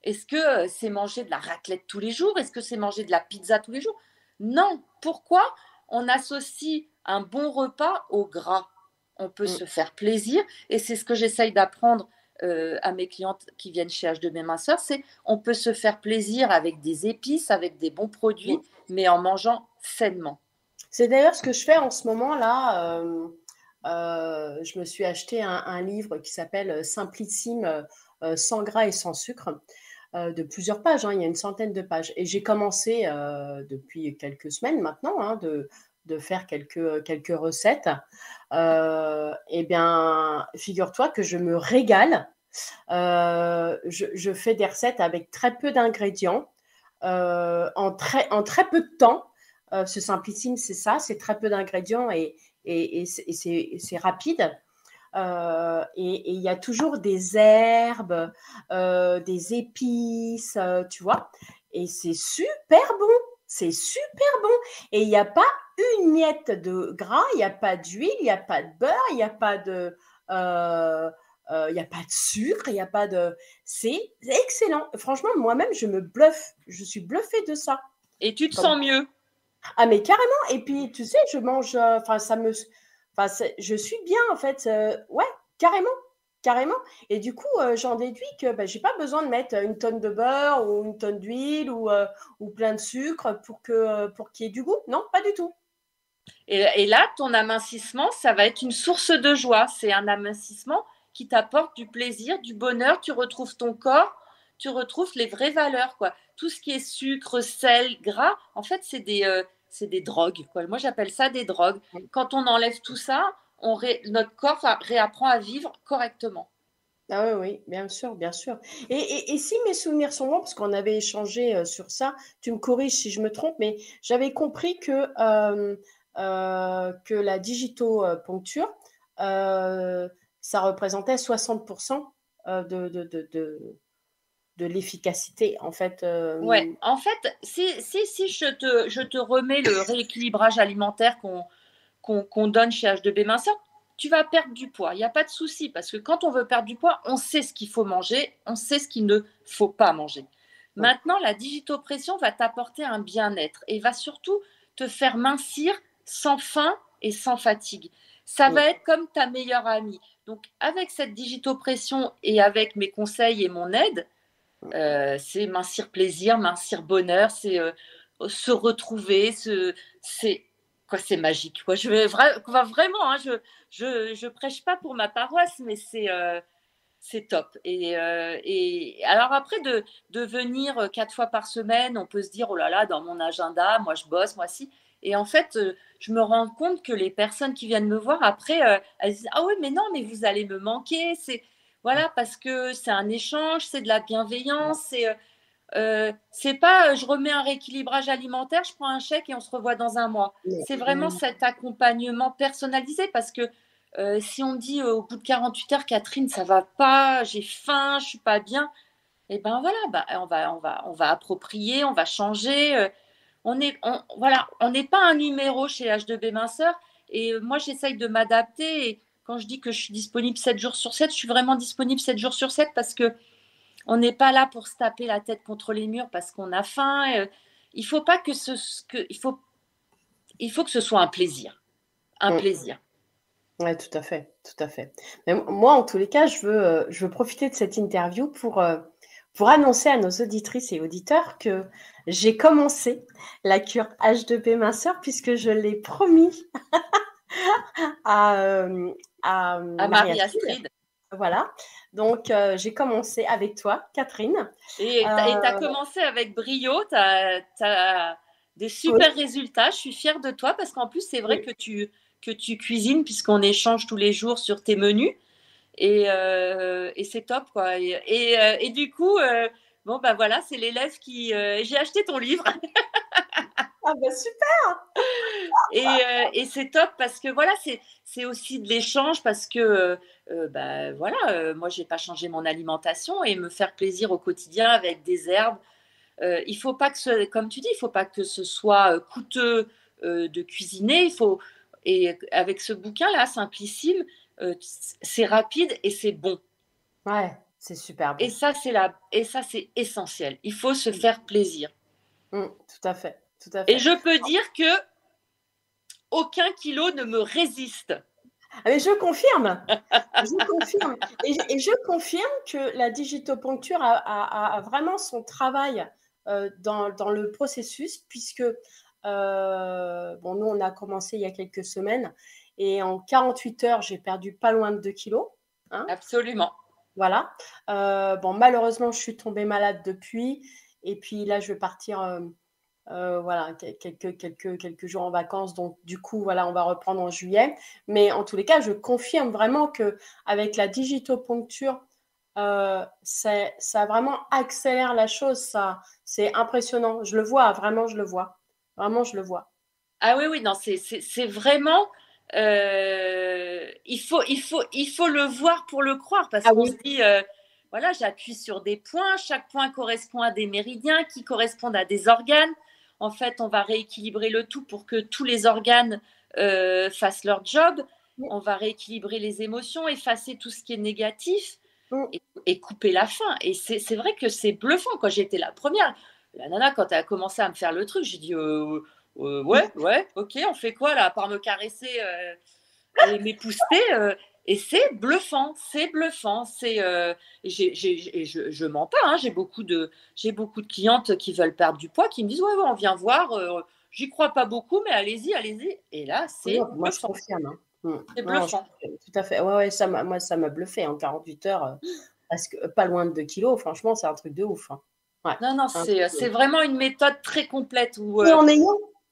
Est-ce que c'est manger de la raclette tous les jours? Est-ce que c'est manger de la pizza tous les jours? Non. Pourquoi on associe un bon repas au gras? On peut se faire plaisir, et c'est ce que j'essaye d'apprendre à mes clientes qui viennent chez H2B Minceur, c'est on peut se faire plaisir avec des épices, avec des bons produits, mais en mangeant sainement. C'est d'ailleurs ce que je fais en ce moment-là. Je me suis acheté un livre qui s'appelle Simplissime, sans gras et sans sucre, de plusieurs pages, hein, il y a une centaine de pages. Et j'ai commencé depuis quelques semaines maintenant de faire quelques recettes. Eh bien, figure-toi que je me régale. Je fais des recettes avec très peu d'ingrédients, en très peu de temps. Ce Simplissime, c'est ça, c'est très peu d'ingrédients et c'est rapide. Et il y a toujours des herbes, des épices, tu vois. Et c'est super bon. C'est super bon. Et il n'y a pas une miette de gras, il n'y a pas d'huile, il n'y a pas de beurre, il n'y a pas de sucre, il n'y a pas de... C'est excellent. Franchement, moi-même, je me bluffe. Je suis bluffée de ça. Et tu te sens mieux? Ah, mais carrément. Et puis, tu sais, je mange... je suis bien, en fait. Ouais, carrément. Carrément. Et du coup, j'en déduis que je n'ai pas besoin de mettre une tonne de beurre ou une tonne d'huile ou plein de sucre pour qu'il y ait du goût. Non, pas du tout. Et là, ton amincissement, ça va être une source de joie. C'est un amincissement qui t'apporte du plaisir, du bonheur. Tu retrouves ton corps, tu retrouves les vraies valeurs, quoi. Tout ce qui est sucre, sel, gras, en fait, c'est des drogues, quoi. Moi, j'appelle ça des drogues. Quand on enlève tout ça, notre corps réapprend à vivre correctement. Ah oui, bien sûr, bien sûr. Et si mes souvenirs sont bons, parce qu'on avait échangé sur ça, tu me corriges si je me trompe, mais j'avais compris que la digitoponcture, ça représentait 60% de l'efficacité, en fait. Ouais, en fait, si je te remets le rééquilibrage alimentaire qu'on donne chez H2B Minceur, tu vas perdre du poids. Il n'y a pas de souci, parce que quand on veut perdre du poids, on sait ce qu'il faut manger, on sait ce qu'il ne faut pas manger. Maintenant, la digitopression va t'apporter un bien-être et va surtout te faire mincir sans faim et sans fatigue. Ça va être comme ta meilleure amie. Donc, avec cette digitopression et avec mes conseils et mon aide, c'est mincir plaisir, mincir bonheur, c'est se retrouver, c'est magique, quoi. Vraiment, hein, je prêche pas pour ma paroisse, mais c'est top. Et alors après, de venir 4 fois par semaine, on peut se dire, oh là là, dans mon agenda, moi je bosse, moi si. Et en fait, je me rends compte que les personnes qui viennent me voir après, elles disent, ah oui, mais non, mais vous allez me manquer. Voilà, parce que c'est un échange, c'est de la bienveillance, c'est pas je remets un rééquilibrage alimentaire, je prends un chèque et on se revoit dans un mois. C'est vraiment cet accompagnement personnalisé, parce que Si on me dit au bout de 48 heures, Catherine, ça va pas, j'ai faim, je suis pas bien, et ben voilà, on va approprier, on va changer. Voilà, on n'est pas un numéro chez H2B Minceur. Et moi, j'essaye de m'adapter. Et quand je dis que je suis disponible 7 jours sur 7, je suis vraiment disponible 7 jours sur 7 parce qu'on n'est pas là pour se taper la tête contre les murs parce qu'on a faim. Il faut pas que il faut que ce soit un plaisir. Un plaisir. Oui, tout à fait, tout à fait. Mais moi, en tous les cas, je veux profiter de cette interview pour annoncer à nos auditrices et auditeurs que j'ai commencé la cure H2B Minceur puisque je l'ai promis à Marie-Astrid. Voilà. Donc, j'ai commencé avec toi, Catherine. Et tu as commencé avec brio. Tu as des super résultats. Je suis fière de toi parce qu'en plus, c'est vrai que tu cuisines puisqu'on échange tous les jours sur tes menus. Et c'est top, quoi. Et du coup, bon, bah voilà, c'est l'élève qui... j'ai acheté ton livre. Ah bah super. Et c'est top parce que voilà, c'est aussi de l'échange parce que bah voilà, moi j'ai pas changé mon alimentation et me faire plaisir au quotidien avec des herbes. Il faut pas que comme tu dis, il faut pas que ce soit coûteux de cuisiner. Et avec ce bouquin là, Simplissime, c'est rapide et c'est bon. Ouais, c'est super bon. Et ça c'est essentiel. Il faut se faire plaisir. Tout à fait. Tout à fait. Et je peux dire que aucun kilo ne me résiste. Mais je confirme. Je confirme. Et je confirme que la digitoponcture a vraiment son travail dans le processus, puisque bon, nous, on a commencé il y a quelques semaines, et en 48 heures, j'ai perdu pas loin de 2 kilos. Hein. Absolument. Voilà. Bon, malheureusement, je suis tombée malade depuis, et puis là, je vais partir... voilà, quelques jours en vacances. Donc, du coup, voilà, on va reprendre en juillet. Mais en tous les cas, je confirme vraiment qu'avec la digitoponcture, ça vraiment accélère la chose. Ça, c'est impressionnant. Je le vois, vraiment, je le vois. Vraiment, je le vois. Ah oui, non, c'est vraiment... il faut le voir pour le croire parce qu'on se dit... voilà, j'appuie sur des points. Chaque point correspond à des méridiens qui correspondent à des organes. En fait, on va rééquilibrer le tout pour que tous les organes fassent leur job. On va rééquilibrer les émotions, effacer tout ce qui est négatif et couper la faim. Et c'est vrai que c'est bluffant. Quand j'étais la première, la nana, quand elle a commencé à me faire le truc, j'ai dit ouais, ok, on fait quoi là, à part me caresser et m'épousseter et c'est bluffant, je mens pas, hein, j'ai beaucoup de clientes qui veulent perdre du poids, qui me disent ouais, on vient voir, j'y crois pas beaucoup, mais allez-y. Et là, c'est moi je confirme. Hein. C'est bluffant. Tout à fait. Ouais, moi ça m'a bluffé en 48 heures, parce que pas loin de 2 kilos. Franchement, c'est un truc de ouf. Hein. Ouais. Non, c'est vraiment une méthode très complète où.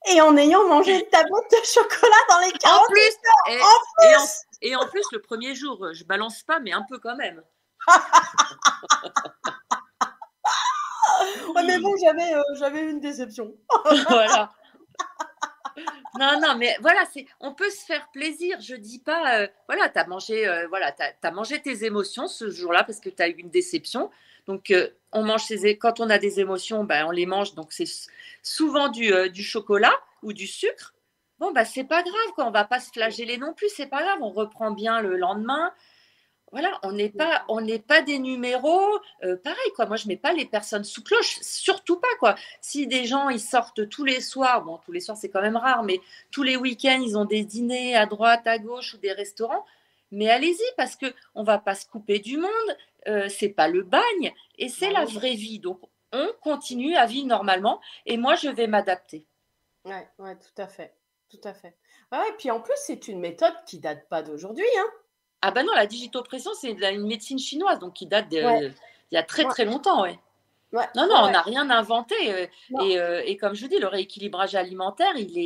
Et en ayant mangé une tablette de chocolat dans les 48 heures. Et en plus, le premier jour, je balance pas, mais un peu quand même. Ouais, mais bon, j'avais une déception. Voilà. Non, mais voilà, on peut se faire plaisir. Je dis pas, voilà, t'as mangé tes émotions ce jour-là parce que tu as eu une déception. Donc, on mange quand on a des émotions, ben, on les mange. Donc, c'est souvent du chocolat ou du sucre. Bon, ben, c'est pas grave, quoi. On va pas se flageller non plus. C'est pas grave. On reprend bien le lendemain. Voilà, on n'est pas des numéros. Pareil, quoi. Moi, je mets pas les personnes sous cloche. Surtout pas, quoi. Si des gens, ils sortent tous les soirs, bon, tous les soirs, c'est quand même rare, mais tous les week-ends, ils ont des dîners à droite, à gauche ou des restaurants. Mais allez-y, parce qu'on ne va pas se couper du monde, c'est pas le bagne, et c'est la vraie vie. Donc, on continue à vivre normalement, et moi, je vais m'adapter. Ouais, tout à fait. Tout à fait. Ouais, et puis en plus, c'est une méthode qui date pas d'aujourd'hui. Hein. Ah ben non, la digitopression, c'est une médecine chinoise, donc qui date d'il y a très, très longtemps. Ouais. Non, on n'a rien inventé. Et comme je vous dis, le rééquilibrage alimentaire, il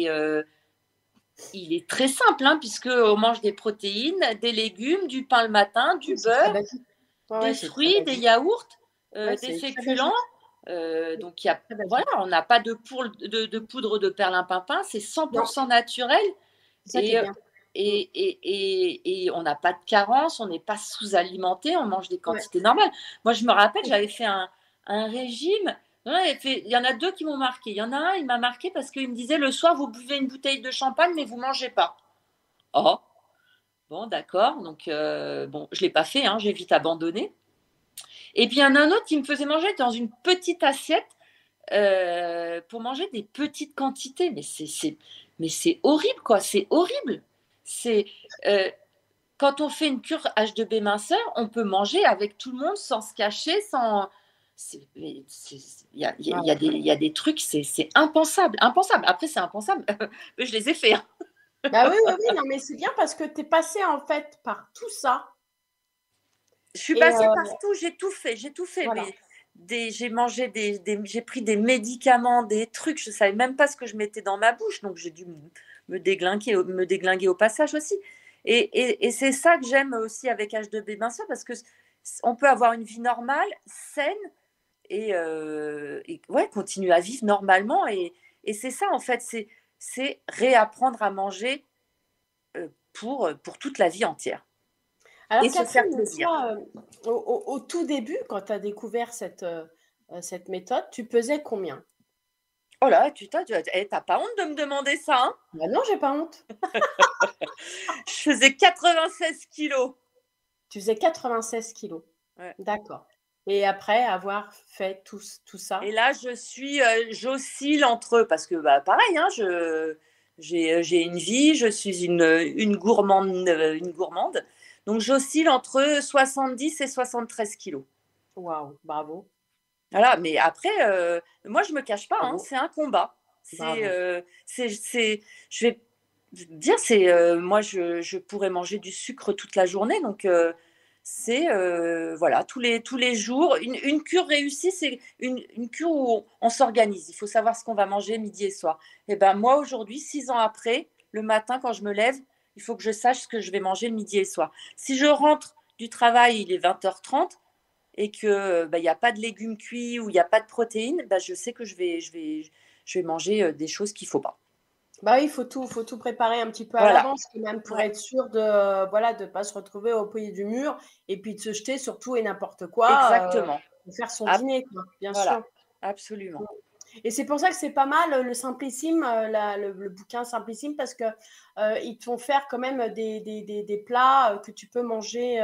est très simple, hein, puisqu'on mange des protéines, des légumes, du pain le matin, du beurre, des fruits, des yaourts, des féculents. Donc, voilà, on n'a pas de poudre de perlimpinpin, c'est 100% naturel. Et on n'a pas de carence, on n'est pas sous-alimenté, on mange des quantités normales. Moi, je me rappelle, j'avais fait un régime. Il y en a 2 qui m'ont marqué. Il y en a un, il m'a marqué parce qu'il me disait le soir, vous buvez une bouteille de champagne, mais vous ne mangez pas. Oh, bon, d'accord. Donc, je ne l'ai pas fait, j'ai vite abandonné. Et puis, il y en a un autre qui me faisait manger dans une petite assiette pour manger des petites quantités. Mais c'est horrible, quoi. C'est horrible. Quand on fait une cure H2B minceur, on peut manger avec tout le monde sans se cacher, sans. Il y a des trucs, c'est impensable. Après, c'est impensable, mais je les ai faits. Bah oui, non, mais c'est bien parce que tu es passé en fait par tout ça. Je suis passée par tout, j'ai tout fait. Voilà. Mais j'ai pris des médicaments, des trucs, je ne savais même pas ce que je mettais dans ma bouche, donc j'ai dû me déglinguer au passage aussi. Et c'est ça que j'aime aussi avec H2B minceur, parce qu'on peut avoir une vie normale, saine, et continuer à vivre normalement. Et c'est ça, en fait, c'est réapprendre à manger pour toute la vie entière. Alors, et se faire plaisir. Toi, au tout début, quand tu as découvert cette méthode, tu pesais combien? Oh là, t'as pas honte de me demander ça, hein? Bah non, j'ai pas honte. Je faisais 96 kilos. Tu faisais 96 kilos. Ouais. D'accord. Et après avoir fait tout ça. Et là, j'oscille entre, parce que pareil, j'ai une vie, je suis une gourmande. Donc, j'oscille entre 70 et 73 kilos. Waouh, bravo. Voilà, mais après, moi, je ne me cache pas, c'est un combat. Je vais dire, moi, je pourrais manger du sucre toute la journée. Donc, voilà, tous les jours. Une cure réussie, c'est une cure où on s'organise. Il faut savoir ce qu'on va manger midi et soir. Et ben moi, aujourd'hui, 6 ans après, le matin, quand je me lève, il faut que je sache ce que je vais manger le midi et soir. Si je rentre du travail, il est 20h30 et qu'il n'y a pas de légumes cuits ou il n'y a pas de protéines, je sais que je vais manger des choses qu'il ne faut pas. Bah oui, il faut tout préparer un petit peu à l'avance, même pour être sûr de pas se retrouver au pied du mur et puis de se jeter sur tout et n'importe quoi. Exactement. De faire son dîner, quoi, bien sûr. Absolument. Et c'est pour ça que c'est pas mal le Simplissime, le bouquin Simplissime, parce que ils te font faire quand même des plats que tu peux manger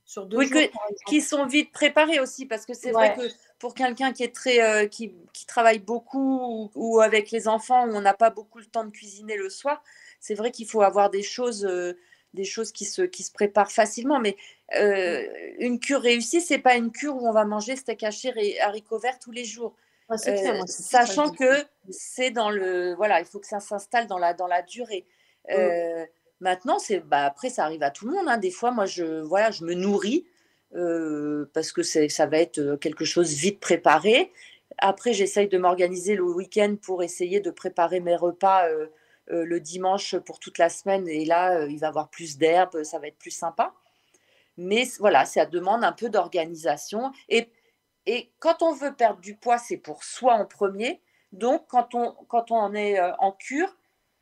sur 2 jours. Qui sont vite préparés aussi, parce que c'est vrai que pour quelqu'un qui est très qui travaille beaucoup ou avec les enfants où on n'a pas beaucoup le temps de cuisiner le soir, c'est vrai qu'il faut avoir des choses qui se préparent facilement. Mais une cure réussie, c'est pas une cure où on va manger steak haché et haricots verts tous les jours. Sachant que c'est il faut que ça s'installe dans la durée. Maintenant, après, ça arrive à tout le monde. Des fois, moi, je me nourris parce que ça va être quelque chose vite préparé. Après, j'essaye de m'organiser le week-end pour essayer de préparer mes repas le dimanche pour toute la semaine. Et là, il va y avoir plus d'herbes, ça va être plus sympa. Mais voilà, ça demande un peu d'organisation. Et quand on veut perdre du poids, c'est pour soi en premier. Donc, quand on est en cure,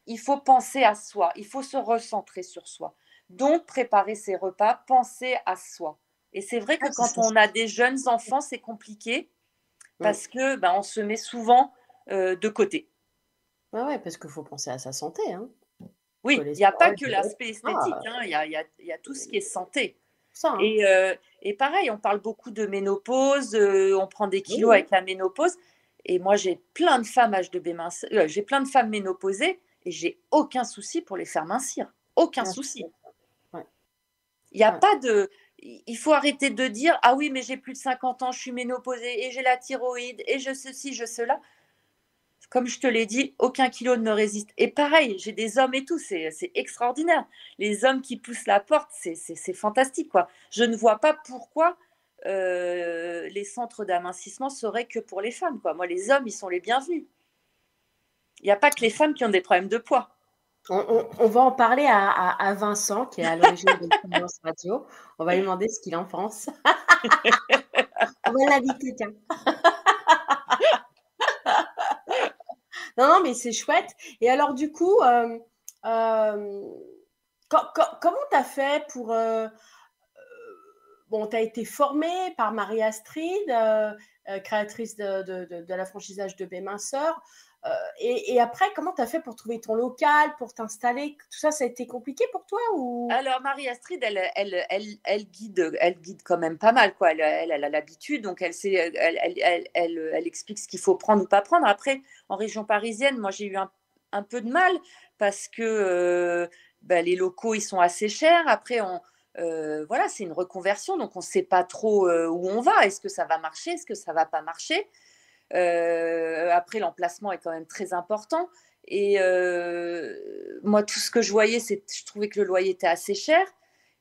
il faut penser à soi. Il faut se recentrer sur soi. Donc, préparer ses repas, penser à soi. Et c'est vrai que quand on a des jeunes enfants, c'est compliqué parce que on se met souvent de côté. Ouais, parce qu'il faut penser à sa santé. Hein. Oui, il n'y a pas que l'aspect esthétique. Il y a tout ce qui est santé. Ça, hein. Et pareil, on parle beaucoup de ménopause, on prend des kilos avec la ménopause. Et moi, j'ai plein de femmes j'ai plein de femmes ménopausées et j'ai aucun souci pour les faire mincir. Aucun souci. Il n'y a pas de... Il faut arrêter de dire « Ah oui, mais j'ai plus de 50 ans, je suis ménopausée et j'ai la thyroïde et je ceci, je cela ». Comme je te l'ai dit, aucun kilo ne me résiste. Et pareil, j'ai des hommes et tout, c'est extraordinaire. Les hommes qui poussent la porte, c'est fantastique, quoi. Je ne vois pas pourquoi les centres d'amincissement seraient que pour les femmes, quoi. Moi, les hommes, ils sont les bienvenus. Il n'y a pas que les femmes qui ont des problèmes de poids. On va en parler à Vincent, qui est à l'origine de Fluence Radio. On va lui demander ce qu'il en pense. On va l'inviter, tiens. Non, mais c'est chouette. Et alors, du coup, Comment tu as fait pour... bon, tu as été formée par Marie-Astrid, créatrice de la franchise H2B Minceur. Et après, comment tu as fait pour trouver ton local, pour t'installer? Tout ça, ça a été compliqué pour toi ou... Alors, Marie-Astrid, elle guide quand même pas mal, quoi. Elle a l'habitude, donc elle explique ce qu'il faut prendre ou pas prendre. Après, en région parisienne, moi, j'ai eu un peu de mal parce que les locaux, ils sont assez chers. Après, voilà, c'est une reconversion, donc on ne sait pas trop où on va. Est-ce que ça va marcher? Est-ce que ça ne va pas marcher? Après, l'emplacement est quand même très important. Et moi, tout ce que je voyais, je trouvais que le loyer était assez cher.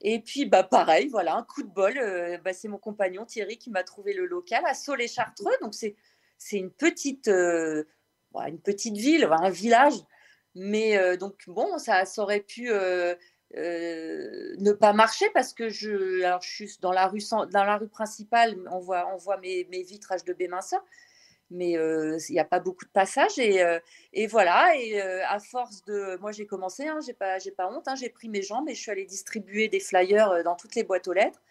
Et puis, pareil, voilà, un coup de bol. C'est mon compagnon Thierry qui m'a trouvé le local à Soleil-Chartreux. Donc, c'est une petite ville, un village. Mais donc, bon, ça aurait pu ne pas marcher parce que je suis dans la rue principale. On voit mes vitres H2B Minceur. Mais il n'y a pas beaucoup de passages et voilà, et à force de... Moi, j'ai commencé, j'ai pas honte, j'ai pris mes jambes et je suis allée distribuer des flyers dans toutes les boîtes aux lettres.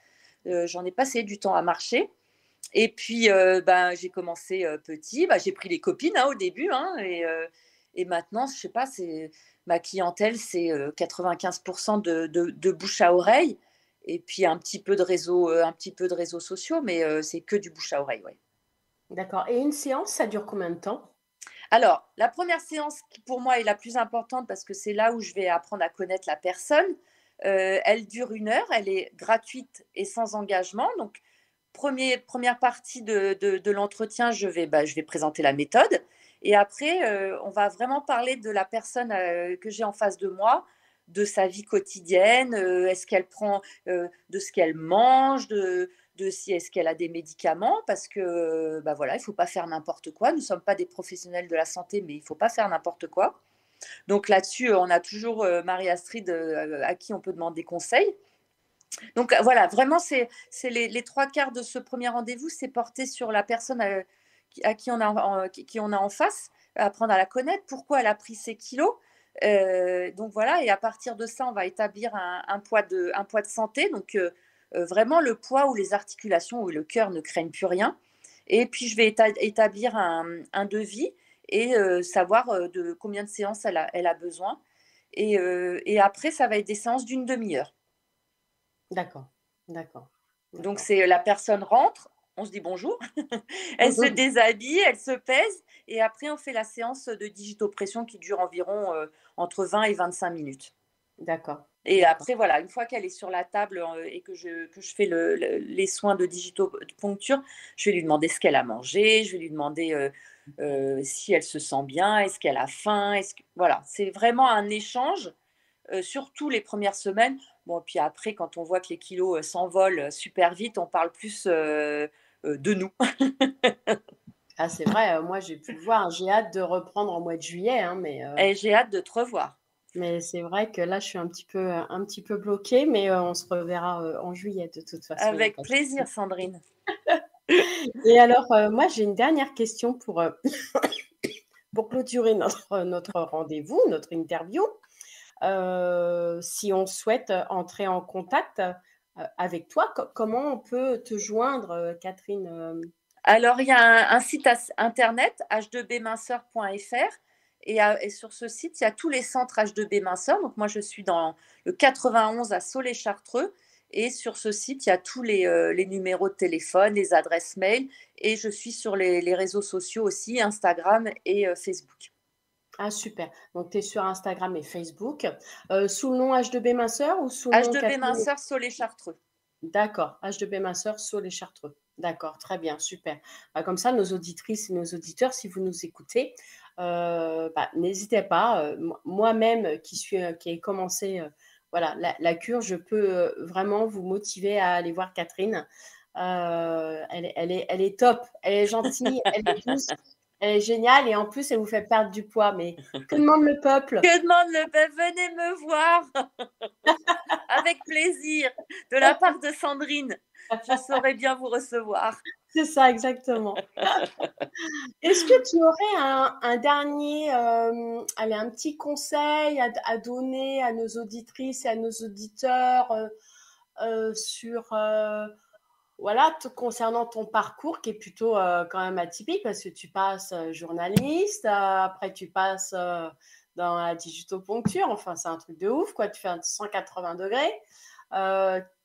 J'en ai passé du temps à marcher. Et puis, j'ai commencé petit. J'ai pris les copines au début. Et maintenant, je sais pas, ma clientèle, c'est 95% de bouche à oreille. Et puis, un petit peu de réseaux sociaux, mais c'est que du bouche à oreille, ouais. D'accord. Et une séance, ça dure combien de temps? Alors, la première séance qui pour moi est la plus importante parce que c'est là où je vais apprendre à connaître la personne. Elle dure 1 heure, elle est gratuite et sans engagement. Donc, première partie de l'entretien, je vais présenter la méthode. Et après, on va vraiment parler de la personne que j'ai en face de moi, de sa vie quotidienne, est-ce qu'elle prend de ce qu'elle mange, de si est-ce qu'elle a des médicaments, parce que voilà, il ne faut pas faire n'importe quoi. Nous ne sommes pas des professionnels de la santé, mais il ne faut pas faire n'importe quoi. Donc là-dessus, on a toujours Marie-Astrid à qui on peut demander conseil. Donc voilà, vraiment, c'est les 3/4 de ce premier rendez-vous, c'est porté sur la personne à qui on a en face, apprendre à la connaître, pourquoi elle a pris ses kilos. Donc voilà, et à partir de ça, on va établir un poids de santé, donc vraiment le poids où les articulations, où le cœur ne craignent plus rien. Et puis, je vais établir un devis et savoir de combien de séances elle a besoin. Et après, ça va être des séances d'1 demi-heure. D'accord. Donc, c'est la personne rentre, on se dit bonjour, elle se déshabille, elle se pèse, et après, on fait la séance de digitopression qui dure environ entre 20 et 25 minutes. D'accord. Et après, voilà, une fois qu'elle est sur la table et que je fais les soins de digitopuncture, je vais lui demander ce qu'elle a mangé, je vais lui demander si elle se sent bien, est-ce qu'elle a faim. Voilà, c'est vraiment un échange, surtout les premières semaines. Bon, puis après, quand on voit que les kilos s'envolent super vite, on parle plus de nous. Ah, c'est vrai, moi j'ai pu le voir, j'ai hâte de reprendre en mois de juillet. Et j'ai hâte de te revoir. Mais c'est vrai que là, je suis un petit peu bloquée, mais on se reverra en juillet de toute façon. Avec plaisir, Sandrine. Et alors, moi, j'ai une dernière question pour clôturer notre rendez-vous, notre interview. Si on souhaite entrer en contact avec toi, comment on peut te joindre, Catherine? Alors, il y a un site internet, h2bminceur.fr. Et sur ce site, il y a tous les centres H2B Minceur. Donc, moi, je suis dans le 91 à Soleil-Chartreux. Et sur ce site, il y a tous les numéros de téléphone, les adresses mail. Et je suis sur les réseaux sociaux aussi, Instagram et Facebook. Ah, super. Donc, tu es sur Instagram et Facebook. Sous le nom H2B Minceur ou sous le nom H2B Minceur Soleil-Chartreux. D'accord. H2B Minceur Soleil-Chartreux. D'accord, très bien, super. Comme ça, nos auditrices et nos auditeurs, si vous nous écoutez, n'hésitez pas. Moi-même, qui ai commencé la cure, je peux vraiment vous motiver à aller voir Catherine. Elle est top, elle est gentille, elle est douce, elle est géniale et en plus, elle vous fait perdre du poids. Mais que demande le peuple? Que demande le peuple? Venez me voir avec plaisir. De la part de Sandrine, je saurais bien vous recevoir. C'est ça, exactement. Est-ce que tu aurais un dernier, un petit conseil à donner à nos auditrices et à nos auditeurs sur, concernant ton parcours qui est plutôt quand même atypique parce que tu passes journaliste, après tu passes dans la digitopuncture, enfin c'est un truc de ouf, quoi. Tu fais un 180 degrés.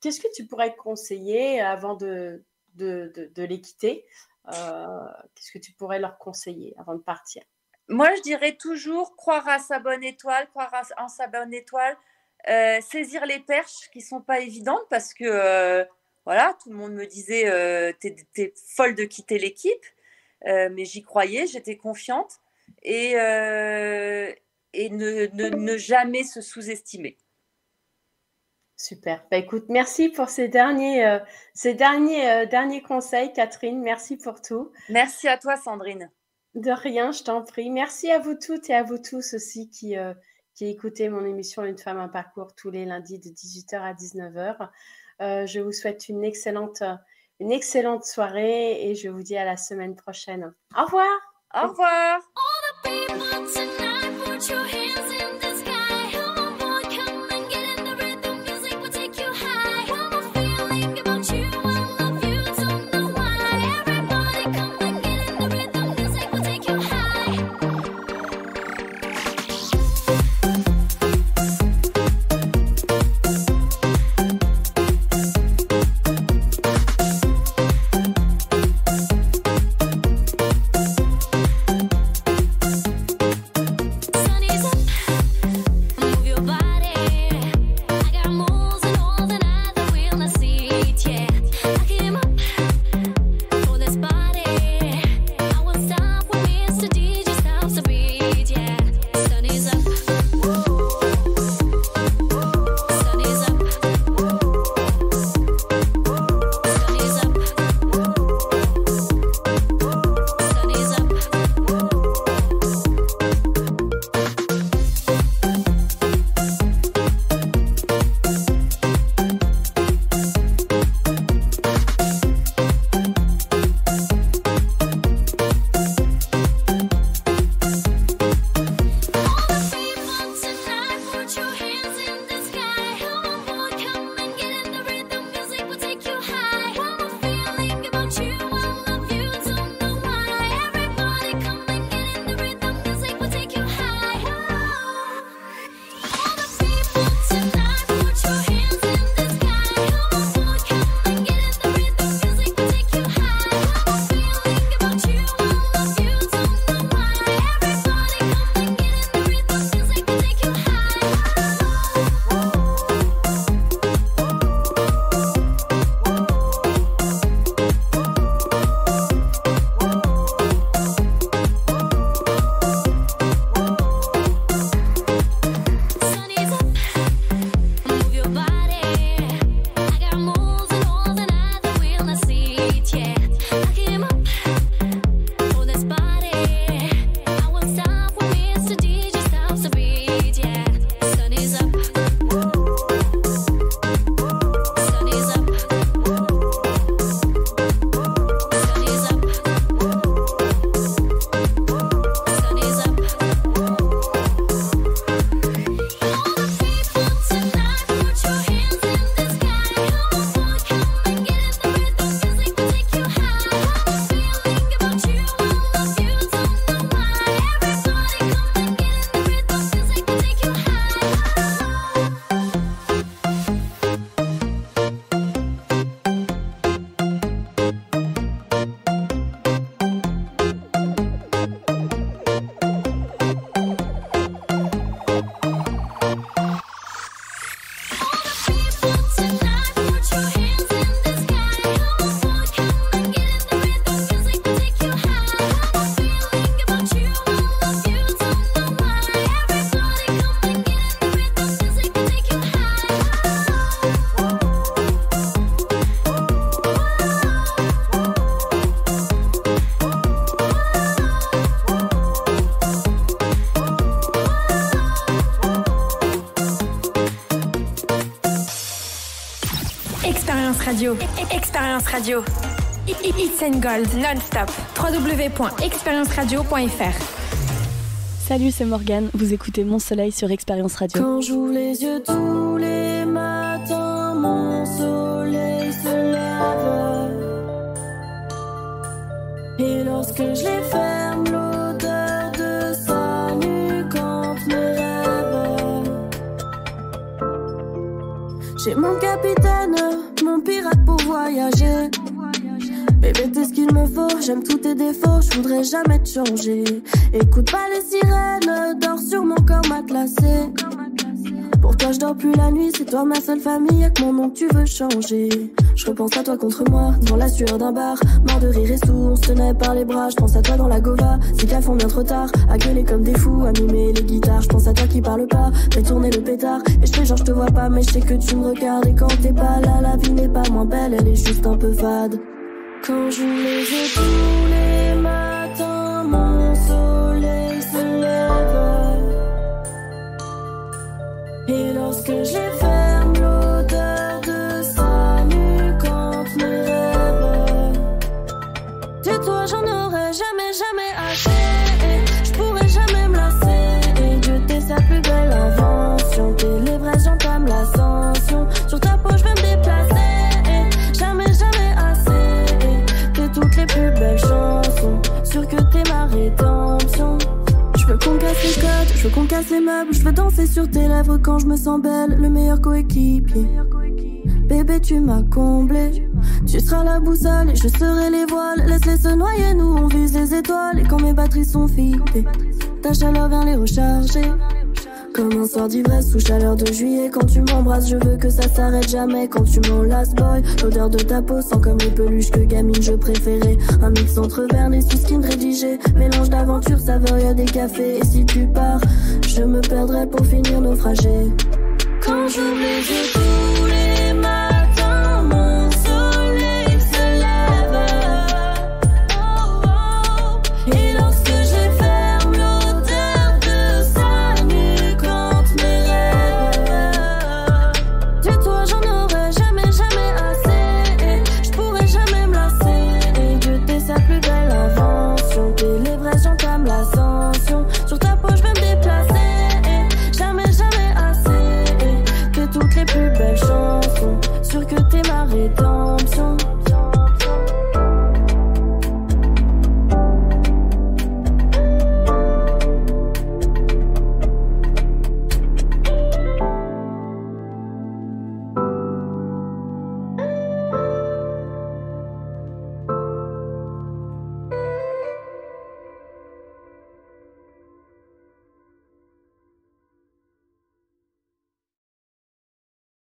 Qu'est-ce que tu pourrais conseiller avant de les quitter? Qu'est-ce que tu pourrais leur conseiller avant de partir? Moi, je dirais toujours croire à sa bonne étoile, en sa bonne étoile, saisir les perches qui ne sont pas évidentes parce que tout le monde me disait t'es folle de quitter l'équipe, mais j'y croyais, j'étais confiante et ne jamais se sous-estimer. Super. Bah, écoute, merci pour ces derniers conseils, Catherine. Merci pour tout. Merci à toi, Sandrine. De rien, je t'en prie. Merci à vous toutes et à vous tous aussi qui écoutez mon émission Une femme, un parcours tous les lundis de 18h à 19h. Je vous souhaite une excellente soirée et je vous dis à la semaine prochaine. Au revoir. Au revoir. Expérience Radio. Expérience Radio. It's and Gold non-stop. www.expérienceradio.fr. Salut, c'est Morgane. Vous écoutez Mon Soleil sur Expérience Radio. Quand j'ouvre les yeux tous les matins, mon soleil se lève. Et lorsque je les ferme, l'odeur de sa nuque hante mes rêves. J'ai mon capitaine, mon pirate pour voyager. Bébé, t'es ce qu'il me faut, j'aime tous tes défauts, je voudrais jamais te changer. Écoute pas les sirènes, dors sur mon corps matelassé. Pour toi je dors plus la nuit, c'est toi ma seule famille, y'a que mon nom que tu veux changer. Je repense à toi contre moi, dans la sueur d'un bar, mort de rire et sous, on se tenait par les bras. Je pense à toi dans la gova, ces gars font bien trop tard, à gueuler comme des fous, à mimer les guitares. Je pense à toi qui parle pas, fais tourner le pétard. Et je fais genre je te vois pas, mais je sais que tu me regardes. Et quand t'es pas là, la vie n'est pas moins belle, elle est juste un peu fade. Quand j'ouvre les yeux tous les matins, mon soleil se lève. Et lorsque je les ferme, l'odeur de sa nuque hante mes rêves. De toi j'en aurais jamais assez. Je pourrais jamais me lasser. Et Dieu t'es sa plus belle invention. T'es les vrais j'entame l'ascension. Sur ta peau je vais me déplacer. Jamais assez. Toutes les plus belles chansons, sûr que t'es ma rédemption. Je veux qu'on casse les codes, je veux qu'on casse les meubles. Je veux danser sur tes lèvres quand je me sens belle. Le meilleur coéquipier. Bébé tu m'as comblé. Tu seras la boussole et je serai les voiles. Laisse-les se noyer, nous on vise les étoiles. Et quand mes batteries sont fidées, ta chaleur vient les recharger. Comme un soir d'ivresse sous chaleur de juillet. Quand tu m'embrasses je veux que ça s'arrête jamais. Quand tu m'enlaces boy, l'odeur de ta peau sent comme les peluches que gamine je préférais. Un mix entre Verne et Suskin rédigé. Mélange d'aventure, saveur y'a des cafés. Et si tu pars, je me perdrai pour finir naufragé.